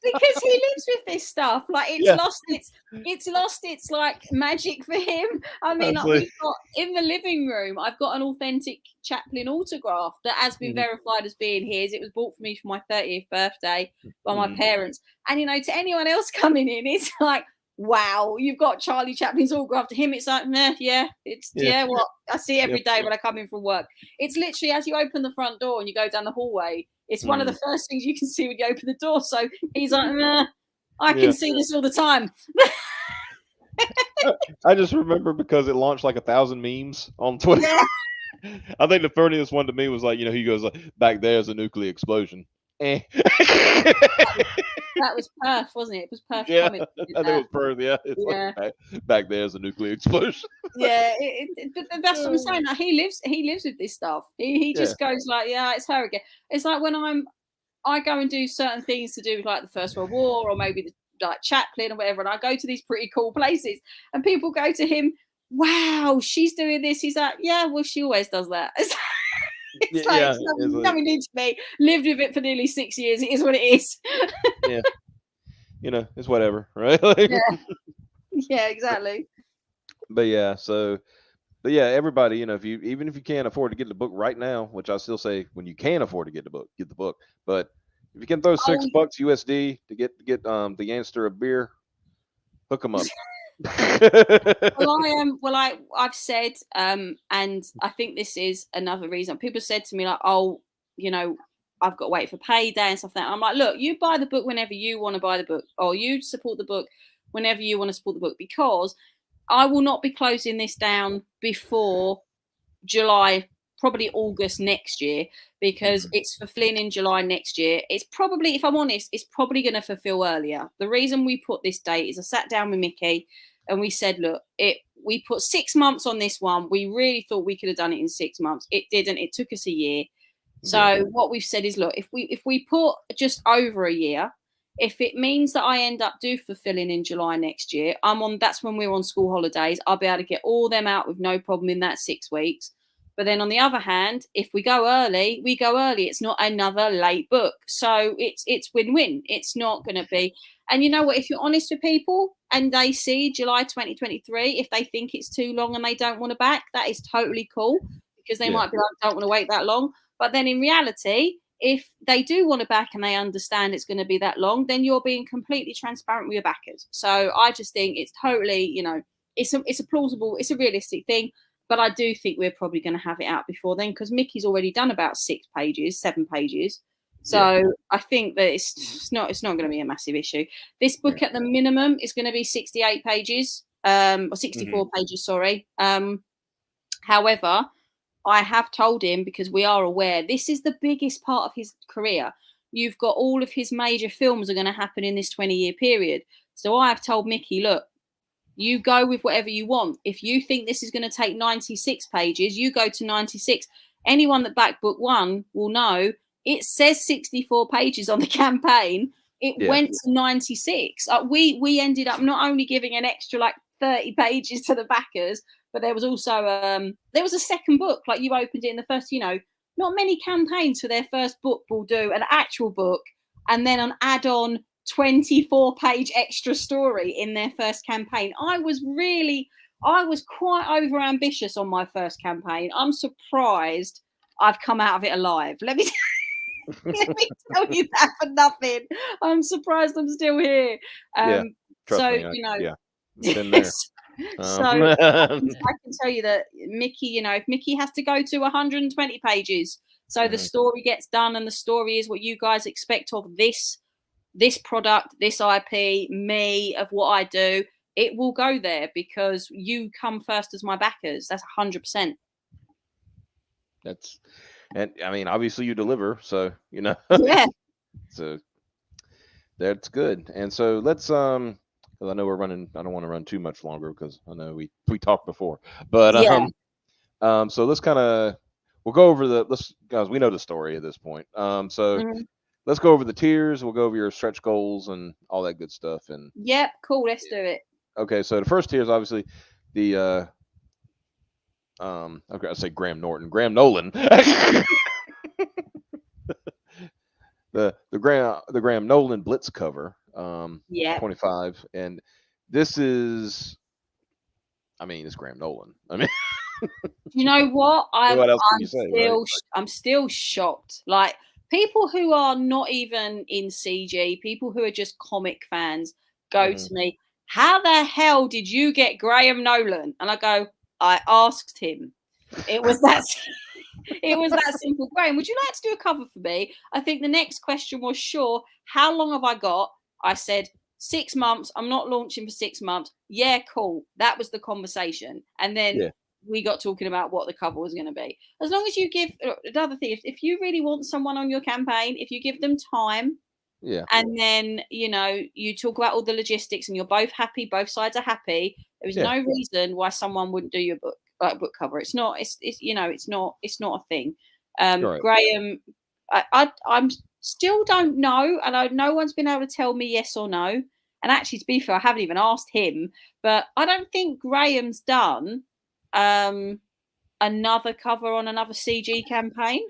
Because he lives with this stuff, like it's lost its like magic for him. I mean, like, we've got in the living room, I've got an authentic Chaplin autograph that has been verified as being his. It was bought for me for my 30th birthday by my parents, and to anyone else coming in, it's like, wow, you've got Charlie Chaplin's autograph. To him, it's like, what I see every day when I come in from work. It's literally, as you open the front door and you go down the hallway, it's one of the first things you can see when you open the door. So he's like, I can see this all the time. I just remember because it launched like 1,000 memes on Twitter. I think the funniest one to me was like, he goes like, back there's a nuclear explosion. That was Perth, wasn't it? It was Perth. Yeah, I think it was Perth. Yeah, like, back there's a nuclear explosion. Yeah, but that's what I'm saying. Like, he lives with this stuff. He just goes like, yeah, it's her again. It's like when I go and do certain things to do with like the First World War, or maybe like Chaplin or whatever, and I go to these pretty cool places, and people go to him, wow, she's doing this. He's like, yeah, well, she always does that. It's like, nothing new to me. Lived with it for nearly 6 years. It is what it is. Yeah. It's whatever, right? Yeah, exactly. But everybody, even if you can't afford to get the book right now, which I still say when you can afford to get the book. But if you can throw $6 USD to get the Yanster a beer, hook them up. I've said, and I think this is another reason. People said to me like, oh, I've got to wait for payday and stuff like that. I'm like, look, you buy the book whenever you want to buy the book, or you support the book whenever you want to support the book, because I will not be closing this down before July, probably August next year, because it's for Flynn in July next year. It's probably, if I'm honest, it's probably going to fulfill earlier. The reason we put this date is I sat down with Mickey and we said, look, we put 6 months on this one. We really thought we could have done it in 6 months. It didn't. It took us a year. So what we've said is, look, if we put just over a year, if it means that I end up fulfilling in July next year, that's when we're on school holidays. I'll be able to get all them out with no problem in that 6 weeks. But then on the other hand, if we go early, we go early. It's not another late book. So it's win-win. It's not going to be. And you know what? If you're honest with people and they see July 2023, if they think it's too long and they don't want to back, that is totally cool, because they might be like, I don't want to wait that long. But then in reality, if they do want to back and they understand it's going to be that long, then you're being completely transparent with your backers. So I just think it's totally, it's a plausible, it's a realistic thing. But I do think we're probably going to have it out before then, because Mickey's already done about 7 pages. So I think that it's not going to be a massive issue. This book at the minimum is going to be 68 pages, or 64 pages, sorry. However, I have told him, because we are aware this is the biggest part of his career. You've got all of his major films are going to happen in this 20-year period. So I have told Mickey, look, you go with whatever you want. If you think this is going to take 96 pages, you go to 96. Anyone that backed book 1 will know it says 64 pages on the campaign. It went to 96. We ended up not only giving an extra like 30 pages to the backers, but there was also there was a second book. Like, you opened it in the first, not many campaigns for their first book will do an actual book and then an add-on 24-page extra story in their first campaign. I was quite over-ambitious on my first campaign. I'm surprised I've come out of it alive. Let me tell you that for nothing. I'm surprised I'm still here. Trust me, been there. So I can tell you that Mickey, if Mickey has to go to 120 pages So the story gets done, and the story is what you guys expect of this product, this IP, me, of what I do. It will go there because you come first as my backers. That's 100%. And I mean, obviously you deliver, so Yeah. So that's good. And so let's 'cause I know we're running. I don't want to run too much longer because I know we talked before, but Yeah. so let's kind of we'll go over guys. We know the story at this point. So Mhm. let's go over the tiers. We'll go over your stretch goals and all that good stuff. And Yep, cool. Let's do it. okay, so the first tier is obviously the okay, I say Graham Nolan. the Graham Nolan Blitz cover, Yeah. 25, and this is, I mean, it's Graham Nolan. I mean, You know what? what else can you say, right? I'm still shocked. Like, people who are not even in CG, people who are just comic fans, go to me, how the hell did you get Graham Nolan? And I go, I asked him. It was that it was that simple. Graham, would you like to do a cover for me? I think the next question was, sure. How long have I got? I said 6 months. I'm not launching for 6 months. Yeah, cool. That was the conversation. And then we got talking about what the cover was going to be. As long as you give another thing, if you really want someone on your campaign, if you give them time, and then you talk about all the logistics, and you're both happy, both sides are happy, there is no reason why someone wouldn't do your book cover. It's not. It's not a thing. Right. Graham, I'm still don't know, and no one's been able to tell me yes or no. And actually, to be fair, I haven't even asked him, but I don't think Graham's done another cover on another CG campaign.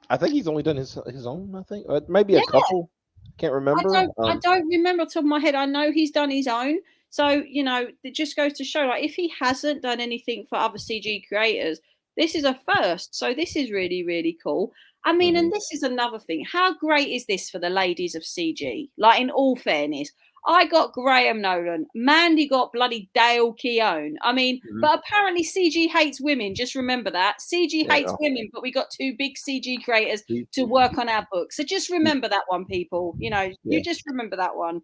I think he's only done his own. I think maybe a couple. Can't remember. I don't remember off the top of my head. I know he's done his own. So it just goes to show, like, if he hasn't done anything for other CG creators, this is a first. So this is really, really cool. I mean, and this is another thing. How great is this for the ladies of CG? Like, in all fairness, I got Graham Nolan. Mandy got bloody Dale Keown. I mean, but apparently CG hates women. Just remember that. CG hates women, but we got 2 big CG creators to work on our book. So just remember that one, people. You just remember that one.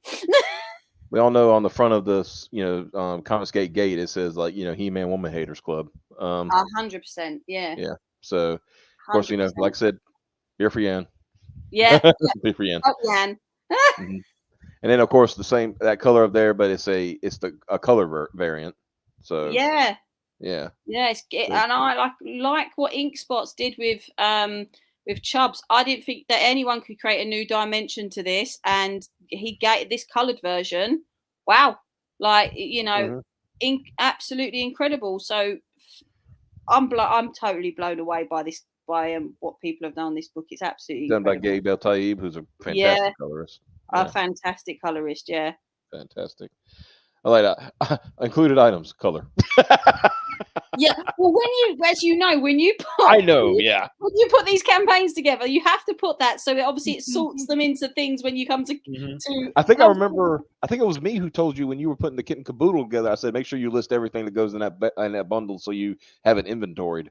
We all know on the front of this, Confiscate Gate, it says, like, He-Man Woman Haters Club. 100%. Yeah. Yeah. So, of course, 100%. like I said, beer for Yan. Yeah. Beer for Yan. Oh, Yan. And then, of course, that color up there, but it's a color variant. So yeah. And I like what Ink Spots did with Chubbs. I didn't think that anyone could create a new dimension to this, and he gave this colored version. Wow, like absolutely incredible. So I'm totally blown away by this, by what people have done on this book. It's absolutely done incredible. by Gabe El-Taib, who's a fantastic colorist. A fantastic colorist, yeah. Fantastic. I like that. Included items, color. Yeah. Well, when you put, I know, when you put these campaigns together, you have to put that, so it sorts them into things when you come to. I think I remember. I think it was me who told you when you were putting the kit and caboodle together. I said, make sure you list everything that goes in that bundle, so you have it inventoried.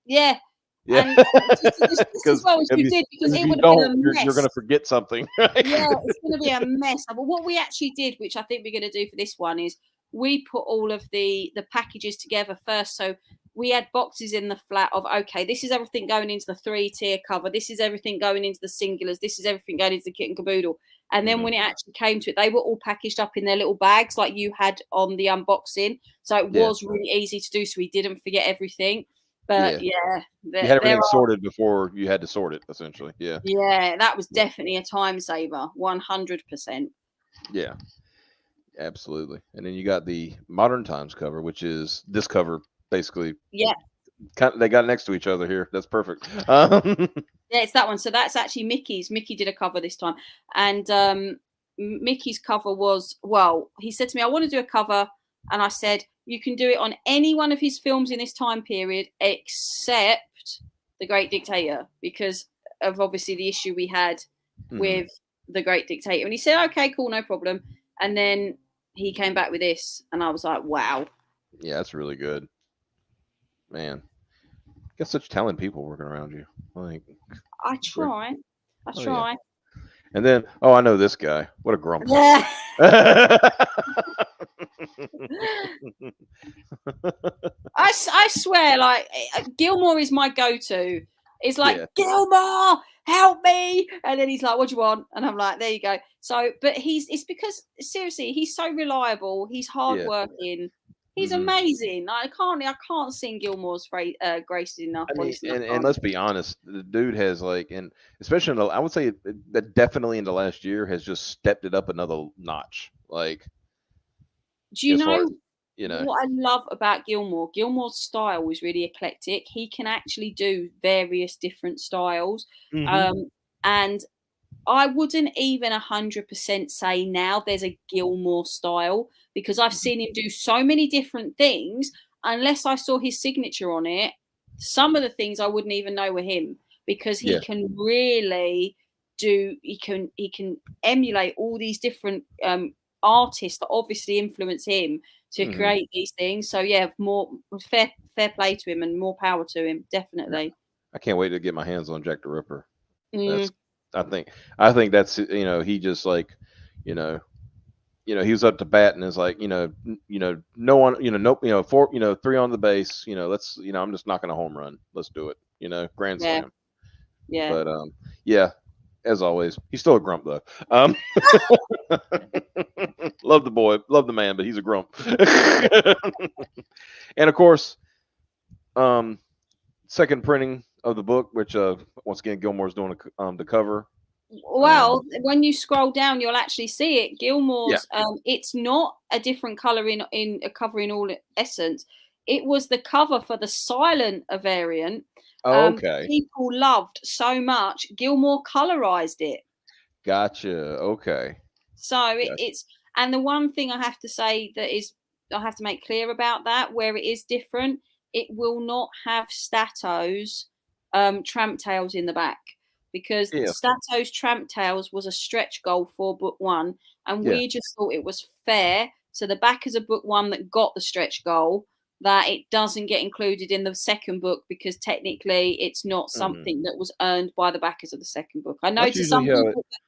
Yeah. Yeah. And just as well as you did, because it would have been a mess. You're going to forget something. Right? Yeah, it's going to be a mess. But what we actually did, which I think we're going to do for this one, is we put all of the packages together first. So we had boxes in the flat of, okay, this is everything going into the 3-tier cover. This is everything going into the singulars. This is everything going into the kit and caboodle. And then when it actually came to it, they were all packaged up in their little bags like you had on the unboxing. So it was really easy to do, so we didn't forget everything. But you had everything sorted before you had to sort it, essentially. Yeah. Yeah, that was definitely a time saver, 100%. Yeah, absolutely. And then you got the Modern Times cover, which is this cover, basically. Yeah. They got next to each other here. That's perfect. Yeah, it's that one. So that's actually Mickey's. Mickey did a cover this time, and Mickey's cover was, well, he said to me, I want to do a cover, and I said, you can do it on any one of his films in this time period except The Great Dictator, because of obviously the issue we had with The Great Dictator. And he said, okay, cool, no problem. And then he came back with this, and I was like, wow. Yeah, that's really good. Man. got such talented people working around you. Like, I try. I oh yeah. try. And then, oh, I know this guy. What a grump. Yeah. I swear, like Gilmore is my go-to. It's like Yeah. Gilmore, help me, and then he's like, "What do you want?" And I'm like, "There you go." So, but it's because seriously, he's so reliable. He's Yeah. hardworking. He's Mhm. amazing. I can't sing Gilmore's graces enough. I mean, Honestly, I and can't. let's be honest, the dude has like, and especially in I would say that definitely in the last year has just stepped it up another notch. Like Do you as far know as you know, what I love about Gilmore? Gilmore's style is really eclectic. He can actually do various different styles. Mhm. And I wouldn't even 100% say now there's a Gilmore style because I've Mhm. seen him do so many different things. Unless I saw his signature on it, some of the things I wouldn't even know were him because he Yeah. can really do. He can emulate all these different artists that obviously influence him to Mhm. create these things. So yeah, more fair play to him and more power to him, Yeah. definitely. I can't wait to get my hands on Jack the Ripper. That's Mm, I think that's he just like you know he was up to bat and is like no one nope four three on the base let's I'm just knocking a home run, let's do it, grand yeah, slam. yeah. But yeah, as always he's still a grump though. Love the boy, love the man, but he's a grump. And of course, um second printing of the book, which once again Gilmore's doing the cover. Well, when you scroll down, you'll actually see it. Yeah. Gilmore's. It's not a different color in a cover in all essence. It was the cover for the silent variant. Oh, That okay. people loved so much. Gilmore colorized it. Gotcha. Okay. So Gotcha. it's and the one thing I have to say that is I have to make clear about that where it is different. It will not have Stato's tramp tails in the back because Yeah. Stato's tramp tails was a stretch goal for book one, and Yeah. we just thought it was fair. So the back is a book one that got the stretch goal that it doesn't get included in the second book because technically it's not Hmm. something that was earned by the backers of the second book. I know That's to usually some how it. people, That's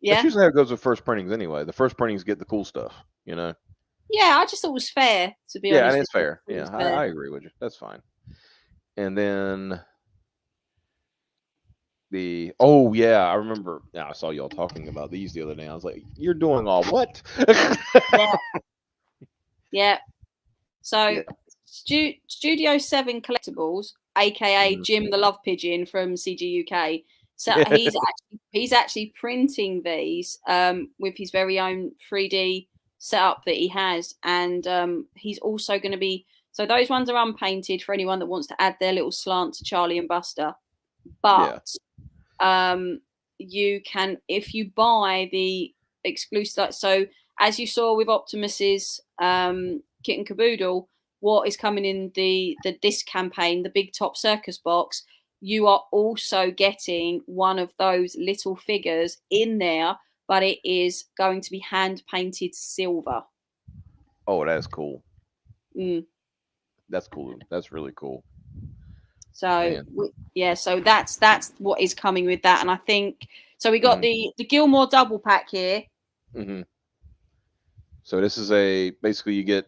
yeah. usually how it goes with first printings anyway. The first printings get the cool stuff, Yeah, I just thought it was fair, to be Yeah, and honest it's with you. fair. It Yeah, was fair. I agree with you. That's fine. And then oh yeah, I remember. Yeah, I saw y'all talking about these the other day. I was like, "You're doing all what?" Yeah, yeah. So Yeah. Studio 7 Collectibles, aka Mhm. Jim the Love Pigeon from CGUK. So Yeah. he's actually printing these with his very own 3D setup that he has, and he's also going to be. So those ones are unpainted for anyone that wants to add their little slant to Charlie and Buster. Yeah. But you can, if you buy the exclusive, so as you saw with Optimus's Kit and Caboodle, what is coming in the this campaign, the Big Top Circus box, you are also getting one of those little figures in there, but it is going to be hand painted silver. Oh, that's cool. Mm. That's cool. That's really cool, So man. yeah, so that's what is coming with that, and I think so. We got Hmm. the Gilmore double pack here. Hmm. So this is basically you get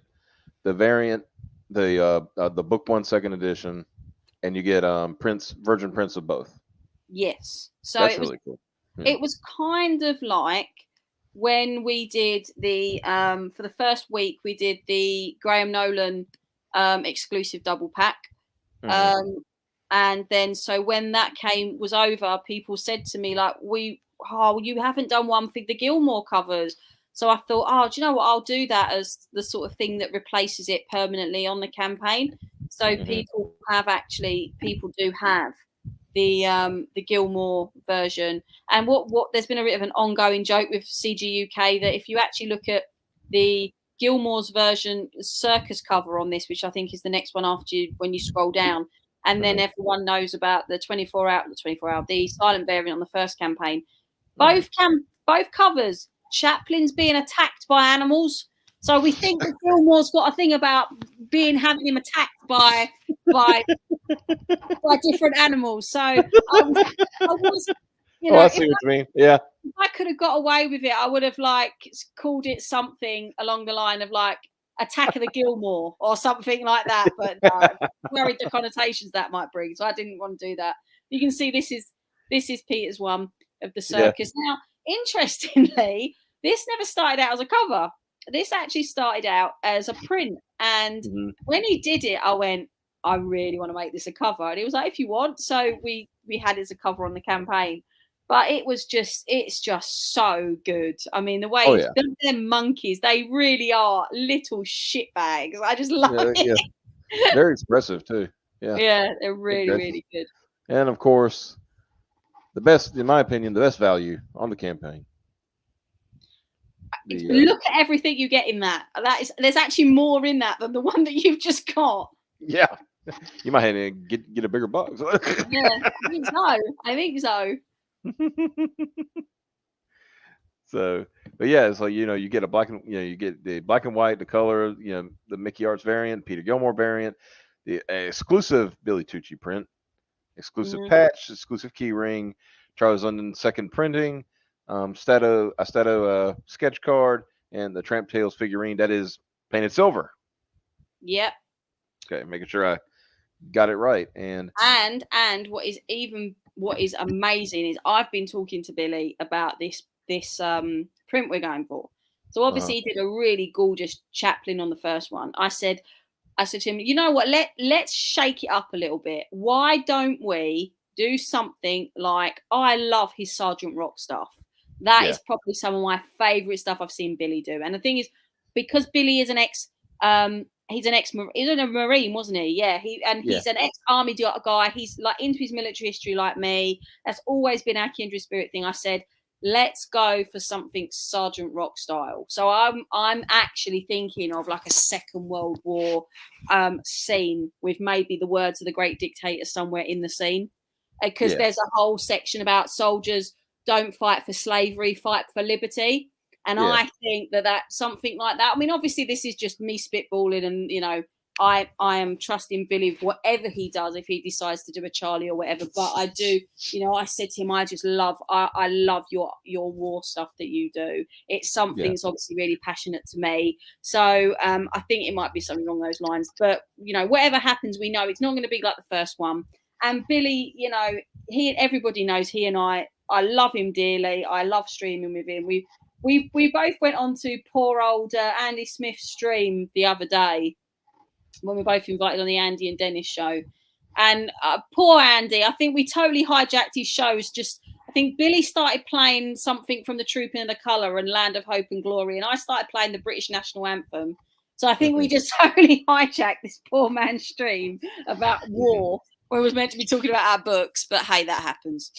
the variant, the book one second edition, and you get Virgin Prince of both. Yes. So That's really cool. Yeah. it was kind of like when we did the for the first week we did the Graham Nolan exclusive double pack. Hmm. Um and then so when that was over, people said to me like you haven't done one for the Gilmore covers. So I thought, oh, do you know what? I'll do that as the sort of thing that replaces it permanently on the campaign. So Hmm. people do have the Gilmore version. And what there's been a bit of an ongoing joke with CG UK that if you actually look at the Gilmore's version circus cover on this, which I think is the next one after you when you scroll down, and then Hmm. everyone knows about the 24 hour, the silent variant on the first campaign. Hmm. Both covers, Chaplin's being attacked by animals. So we think that Gilmore's got a thing about having him attacked by different animals. So I was you know, I see what you mean. Yeah. if I could have got away with it, I would have like called it something along the line of like Attack of the Gilmore or something like that. But no, worried the connotations that might bring, so I didn't want to do that. You can see this is Peter's one of the circus. Yeah. Now, interestingly, this never started out as a cover. This actually started out as a print. And when he did it, I went, I really want to make this a cover. And he was like, if you want. So we had it as a cover on the campaign. But it's just so good. I mean, the way them monkeys, they really are little shitbags. I just love it. Yeah. Very expressive too. Yeah. Yeah, they're really, really good. And of course, the best, in my opinion, the best value on the campaign. Look at everything you get in that. There's actually more in that than the one that you've just got. Yeah. You might have to get a bigger box. Yeah, I think so. So, but yeah, it's like, you get you get the black and white, the color, the Mickey Arts variant, Peter Gilmore variant, the exclusive Billy Tucci print, exclusive patch, exclusive key ring, Charles London second printing, Stato sketch card, and the Tramp Tales figurine that is painted silver. Yep. Okay, making sure I got it right. And what is amazing is I've been talking to Billy about this print we're going for. So obviously he did a really gorgeous Chaplin on the first one. I said to him, you know what, let's shake it up a little bit. Why don't we do something like, I love his Sergeant Rock stuff. That is probably some of my favorite stuff I've seen Billy do. And the thing is, because Billy is he's a Marine, wasn't he? Yeah. He's an ex-army guy. He's like into his military history like me. That's always been our kindred spirit thing. I said, let's go for something Sergeant Rock style. So I'm actually thinking of like a Second World War scene with maybe the words of the great dictator somewhere in the scene. Because there's a whole section about soldiers don't fight for slavery, fight for liberty. And I think that something like that. I mean, obviously, this is just me spitballing, and I am trusting Billy with whatever he does if he decides to do a Charlie or whatever. But I do, I said to him, I love your war stuff that you do. It's something that's obviously really passionate to me. So I think it might be something along those lines. But whatever happens, we know it's not going to be like the first one. And Billy, everybody knows he and I love him dearly. I love streaming with him. We both went on to poor old Andy Smith's stream the other day when we both invited on the Andy and Dennis show. And poor Andy, I think we totally hijacked his shows. I think Billy started playing something from The Trooping of the Colour and Land of Hope and Glory, and I started playing the British National Anthem. So I think we just totally hijacked this poor man's stream about war, where it was meant to be talking about our books. But hey, that happens.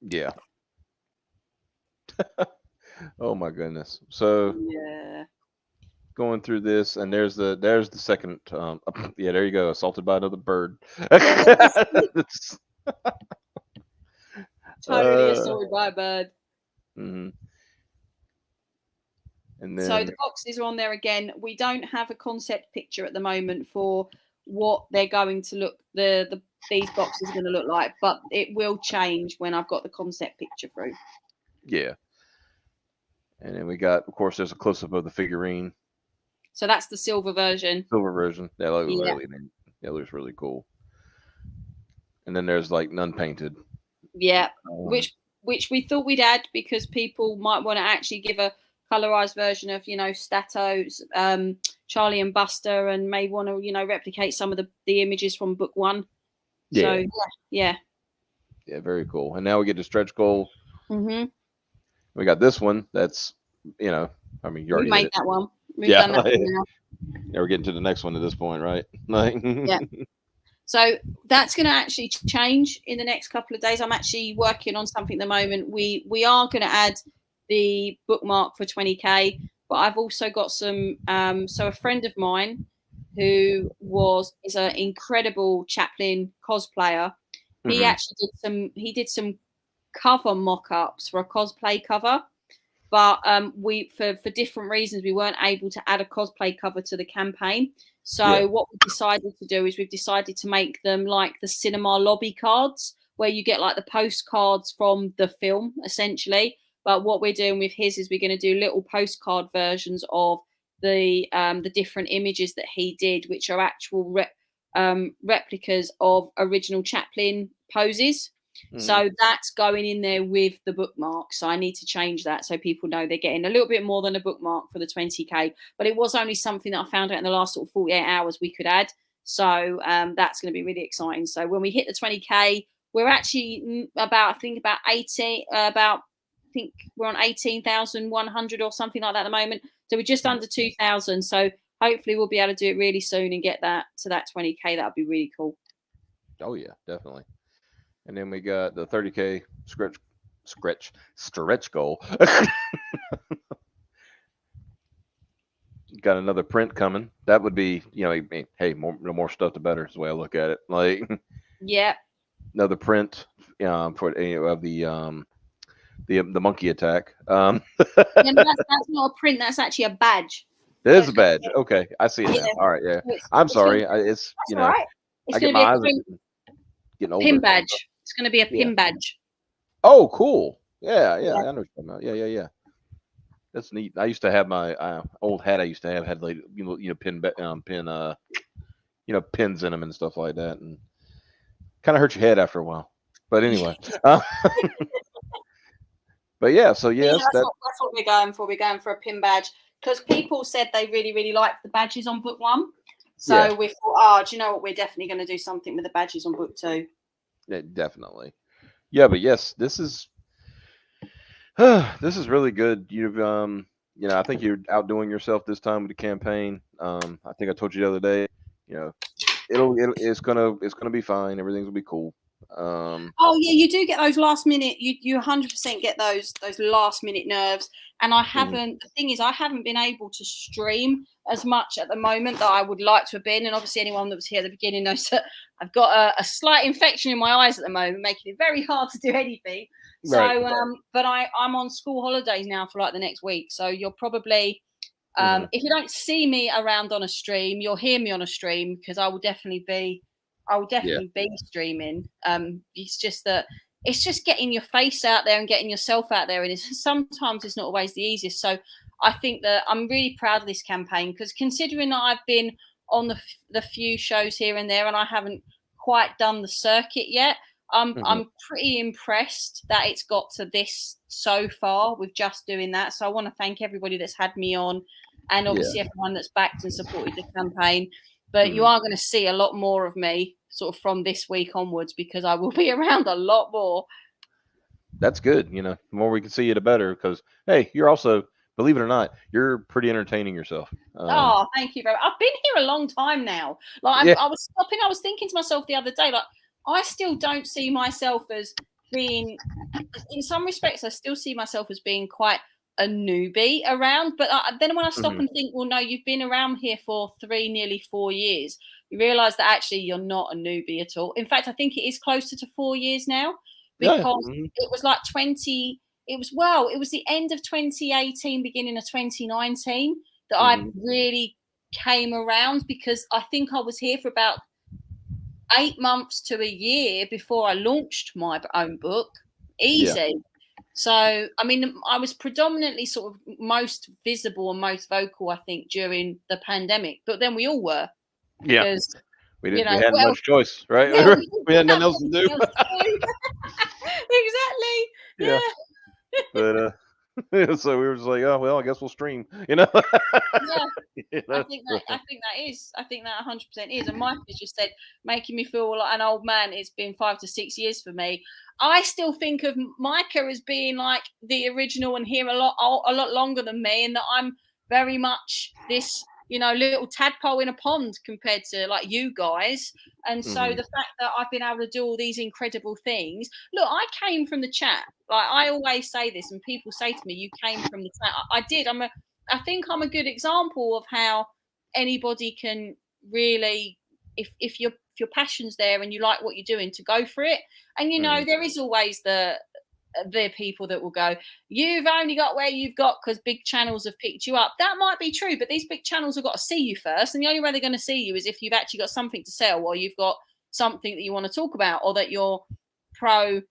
Yeah. Oh my goodness. So going through this, and there's the second there you go, assaulted by another bird. Totally assaulted by a bird. And then, so the boxes are on there again. We don't have a concept picture at the moment for what they're going to look these boxes are going to look like, but it will change when I've got the concept picture through. Yeah. And then we got, of course, there's a close-up of the figurine. So that's the silver version. That looks really cool. And then there's like none painted. Yeah, which we thought we'd add because people might want to actually give a colorized version of Stato's Charlie and Buster, and may want to replicate some of the images from book one. Yeah. So yeah, very cool. And now we get to stretch goal. Mm-hmm. We got this one. That's you already made that one. Done that one now. Yeah, we're getting to the next one at this point, right? Yeah. So that's going to actually change in the next couple of days. I'm actually working on something at the moment. We are going to add the bookmark for 20K, but I've also got some. So a friend of mine who is an incredible Chaplin cosplayer. He actually did some cover mock-ups for a cosplay cover. but we for different reasons we weren't able to add a cosplay cover to the campaign. So what we decided to do is we've decided to make them like the cinema lobby cards, where you get like the postcards from the film essentially. But what we're doing with his is we're going to do little postcard versions of the different images that he did, which are actual replicas of original Chaplin poses. So that's going in there with the bookmark. So I need to change that so people know they're getting a little bit more than a bookmark for the 20K. But it was only something that I found out in the last sort of 48 hours we could add. So that's going to be really exciting. So when we hit the 20K, we're actually about we're on 18,100 or something like that at the moment. So we're just under 2,000. So hopefully we'll be able to do it really soon and get that to that 20K. That would be really cool. Oh yeah, definitely. And then we got the 30K stretch goal. Got another print coming. That would be, hey, more stuff the better is the way I look at it. Like, yeah, another print for any of the monkey attack. yeah, that's not a print. That's actually a badge. It is a badge. Okay, I see it now. All right, yeah. I'm sorry. It's all right. It's going to be a pin badge. It's going to be a pin badge. Oh, cool. Yeah. I know what you're talking about. Yeah. That's neat. I used to have my old hat. I used to have had like pins in them and stuff like that, and kind of hurt your head after a while. But anyway, but yeah. So yes, that's what we're going for. We're going for a pin badge because people said they really, really liked the badges on book 1. So we thought, do you know what? We're definitely going to do something with the badges on book 2. Yeah, definitely. Yeah, but yes, this is really good. You've I think you're outdoing yourself this time with the campaign. I think I told you the other day, it's gonna be fine. Everything's gonna be cool. Oh yeah, you do get those last minute. You 100% get those last minute nerves. And I haven't. The thing is, I haven't been able to stream as much at the moment that I would like to have been. And obviously, anyone that was here at the beginning knows that I've got a slight infection in my eyes at the moment, making it very hard to do anything. So, but I'm on school holidays now for like the next week. So you're probably, if you don't see me around on a stream, you'll hear me on a stream because I will definitely be streaming. It's just that it's just getting your face out there and getting yourself out there, and sometimes it's not always the easiest. So I think that I'm really proud of this campaign because considering that I've been on the few shows here and there, and I haven't quite done the circuit yet. I'm pretty impressed that it's got to this so far with just doing that. So I want to thank everybody that's had me on, and obviously everyone that's backed and supported the campaign. But you are going to see a lot more of me sort of from this week onwards because I will be around a lot more. That's good. The more we can see you, the better. Because hey, you're also, believe it or not, you're pretty entertaining yourself. Oh, thank you very much. I've been here a long time now. Like I was thinking to myself the other day, like I still don't see myself as being. In some respects, I still see myself as being quite a newbie around, but then when I stop and think, well, no, you've been around here for nearly 4 years, you realize that actually you're not a newbie at all. In fact, I think it is closer to 4 years now because it was like it was the end of 2018, beginning of 2019 that I really came around because I think I was here for about 8 months to a year before I launched my own book. Easy. So, I mean, I was predominantly sort of most visible and most vocal, I think, during the pandemic. But then we all were. Yeah. Because, we had much choice, right? Yeah, we had nothing else to do. Exactly. Yeah. But so we were just like, oh well, I guess we'll stream. Yeah. I think that 100% is. And Mike has just said, making me feel like an old man. It's been 5 to 6 years for me. I still think of Micah as being like the original and here a lot longer than me, and that I'm very much this, little tadpole in a pond compared to like you guys. And so the fact that I've been able to do all these incredible things. Look, I came from the chat. Like I always say this, and people say to me, "You came from the chat." I did. I think I'm a good example of how anybody can really, if your passion's there and you like what you're doing, to go for it. And there is always the the people that will go, you've only got where you've got because big channels have picked you up. That might be true, but these big channels have got to see you first. And the only way they're going to see you is if you've actually got something to sell, or you've got something that you want to talk about, or that you're pro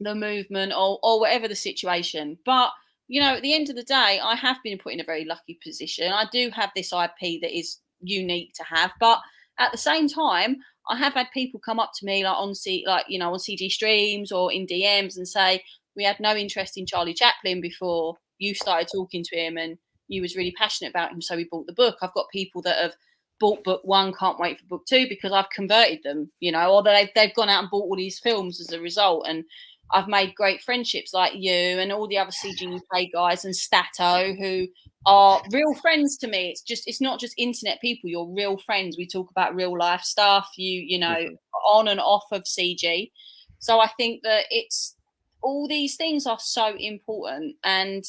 the movement, or whatever the situation. But, you know, at the end of the day, I have been put in a very lucky position. I do have this IP that is unique to have, but at the same time, I have had people come up to me like on CG streams or in DMs and say, we had no interest in Charlie Chaplin before you started talking to him, and you was really passionate about him, so we bought the book. I've got people that have bought book 1, can't wait for book 2 because I've converted them, you know, or they've gone out and bought all these films as a result. And I've made great friendships like you and all the other CG UK guys and Stato, who are real friends to me. It's not just internet people. You're real friends. We talk about real life stuff, you know, on and off of CG. So I think that it's all these things are so important. And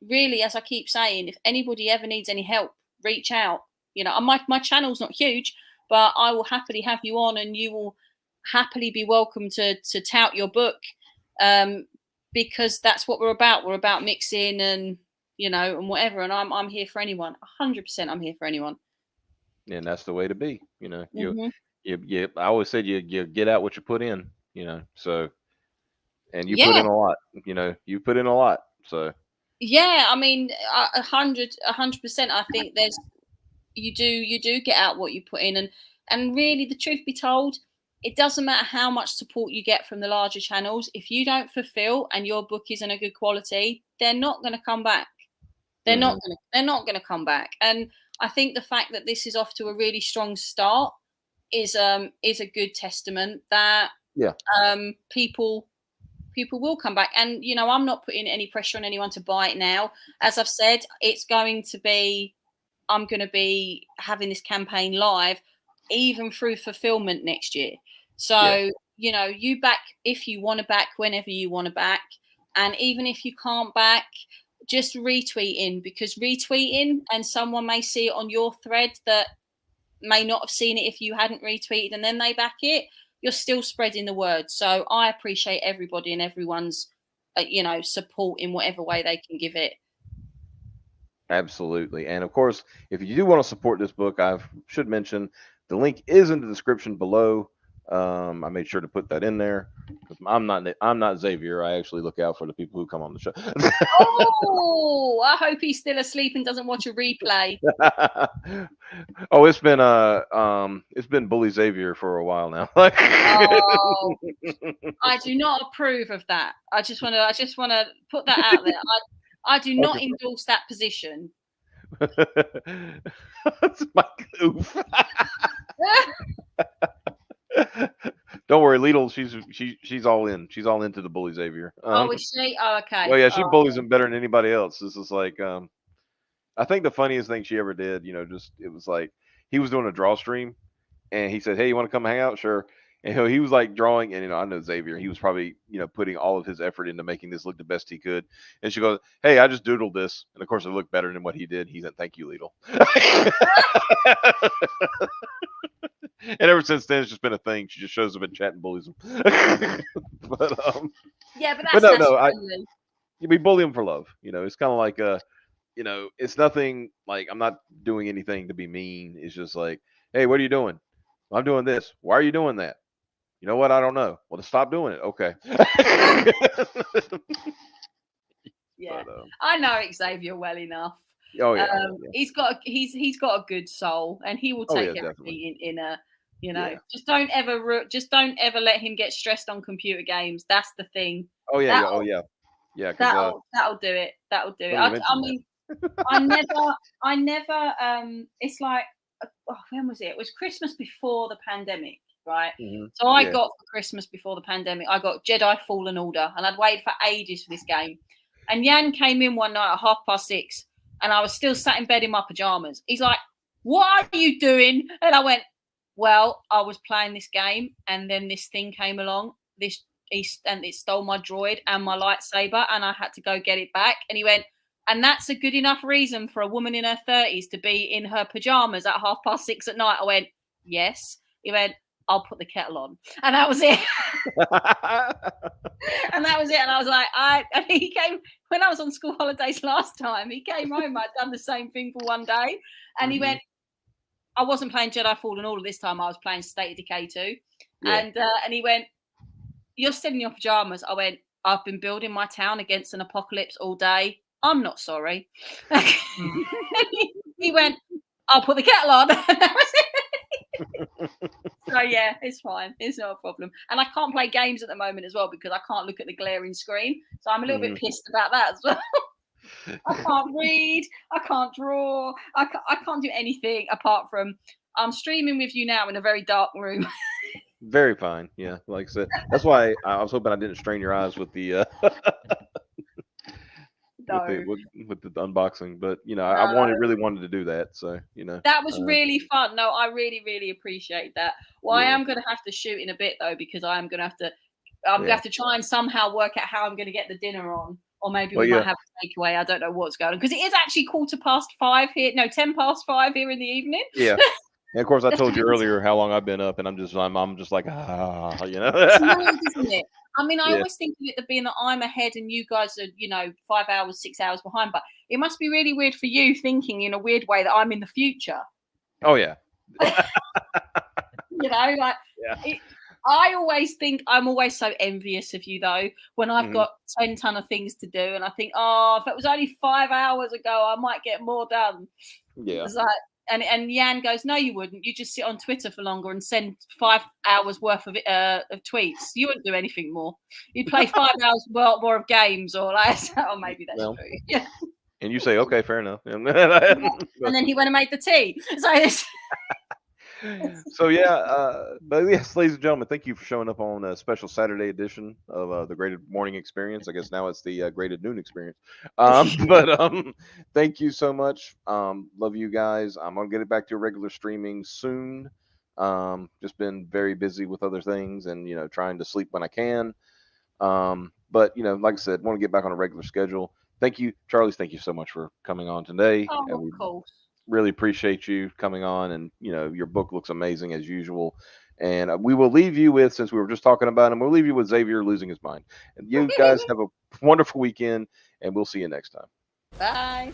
really, as I keep saying, if anybody ever needs any help, reach out. You know, my channel's not huge, but I will happily have you on, and you will happily be welcome to tout your book, because that's what we're about. We're about mixing and, you know, and whatever. And I'm here for anyone. 100%, I'm here for anyone. And that's the way to be. You know, you I always said you get out what you put in. You know, so, and you put in a lot. You know, you put in a lot. So yeah, I mean, 100%. I think you do get out what you put in, and really, the truth be told, it doesn't matter how much support you get from the larger channels. If you don't fulfill and your book isn't a good quality, they're not going to come back. They're not going to come back. And I think the fact that this is off to a really strong start is a good testament that people will come back. And, you know, I'm not putting any pressure on anyone to buy it now. As I've said, I'm going to be having this campaign live even through fulfillment next year. So, you know, you back if you want to back whenever you want to back. And even if you can't back, just retweeting, because retweeting, and someone may see it on your thread that may not have seen it if you hadn't retweeted, and then they back it, you're still spreading the word. So I appreciate everybody and everyone's, you know, support in whatever way they can give it. absolutely. And of course, if you do want to support this book, I should mention the link is in the description below. I made sure to put that in there. I'm not Xavier. I actually look out for the people who come on the show. Oh, I hope he's still asleep and doesn't watch a replay. Oh, it's been Bully Xavier for a while now. Oh, I do not approve of that. I just want to put that out there. I do not endorse that position. That's my goof. Don't worry, Lidl. She's all in. She's all into the Bully Xavier. Is she? Oh, okay. Well, yeah, she bullies him better than anybody else. This is like, I think the funniest thing she ever did, you know, it was like he was doing a draw stream, and he said, "Hey, you want to come hang out?" Sure. And he was like drawing, and, you know, I know Xavier. He was probably, you know, putting all of his effort into making this look the best he could. And she goes, "Hey, I just doodled this," and of course it looked better than what he did. He said, "Thank you, Lidl." And ever since then, it's just been a thing. She just shows up in chat and bullies him. But we bully him for love. You know, it's kind of like you know, it's nothing like I'm not doing anything to be mean. It's just like, hey, what are you doing? Well, I'm doing this. Why are you doing that? You know what? I don't know. Well, to stop doing it. Okay. Yeah, but, I know Xavier well enough. Oh yeah, he's got a good soul, and he will take everything in a, you know. Just don't ever let him get stressed on computer games. That's the thing. Oh yeah, that'll do it. That'll do it. I mean, I never. It's like, when was it? It was Christmas before the pandemic, right? Mm-hmm. So I got for Christmas before the pandemic, I got Jedi Fallen Order, and I'd waited for ages for this game. And Jan came in one night at 6:30, and I was still sat in bed in my pajamas. He's like, "What are you doing?" And I went, "Well, I was playing this game, and then this thing came along. And it stole my droid and my lightsaber, and I had to go get it back." And he went, "And that's a good enough reason for a woman in her 30s to be in her pajamas at 6:30 at night?" I went, "Yes." He went, I'll put the kettle on. And that was it. And that was it. And I was like, and he came when I was on school holidays last time. He came home. I'd done the same thing for one day, and he went. I wasn't playing Jedi Fallen Order this time. I was playing State of Decay 2, and he went, "You're still in your pajamas." I went, "I've been building my town against an apocalypse all day. I'm not sorry." He went, "I'll put the kettle on." So yeah, it's fine. It's not a problem. And I can't play games at the moment as well because I can't look at the glaring screen. So I'm a little bit pissed about that as well. I can't read. I can't draw. I can't do anything apart from I'm streaming with you now in a very dark room. Very fine. Yeah, like I said, that's why I was hoping I didn't strain your eyes with the with the unboxing, but I really wanted to do that, so that was really fun. No, I really appreciate that. Well, I am going to have to shoot in a bit though because I'm going to have to try and somehow work out how I'm going to get the dinner on, or maybe we might have a takeaway. I don't know what's going on because it is actually 5:15 here. No, 5:10 here in the evening. Yeah. And of course, I told you earlier how long I've been up, and I'm just like, It's nice, isn't it? I mean, I always think of it being that I'm ahead and you guys are, 5 hours, 6 hours behind. But it must be really weird for you thinking in a weird way that I'm in the future. Oh yeah. I always think I'm always so envious of you though when I've got 10 ton of things to do, and I think, if it was only 5 hours ago, I might get more done. Yeah. It's like, and Yan goes, no, you wouldn't. You just sit on Twitter for longer and send 5 hours worth of tweets. You wouldn't do anything more. You'd play 5 hours more of games, or maybe that's true. Yeah. And you say, okay, fair enough. And then he went and made the tea. So but yes, ladies and gentlemen, thank you for showing up on a special Saturday edition of the Graded Morning Experience. I guess now it's the Graded Noon Experience. But thank you so much. Love you guys. I'm gonna get it back to regular streaming soon. Just been very busy with other things and trying to sleep when I can. But like I said, want to get back on a regular schedule. Thank you, Charlie. Thank you so much for coming on today. Oh, of course. Really appreciate you coming on, and your book looks amazing as usual. And we will leave you with, since we were just talking about him, we'll leave you with Xavier losing his mind. And you guys have a wonderful weekend, and we'll see you next time. Bye.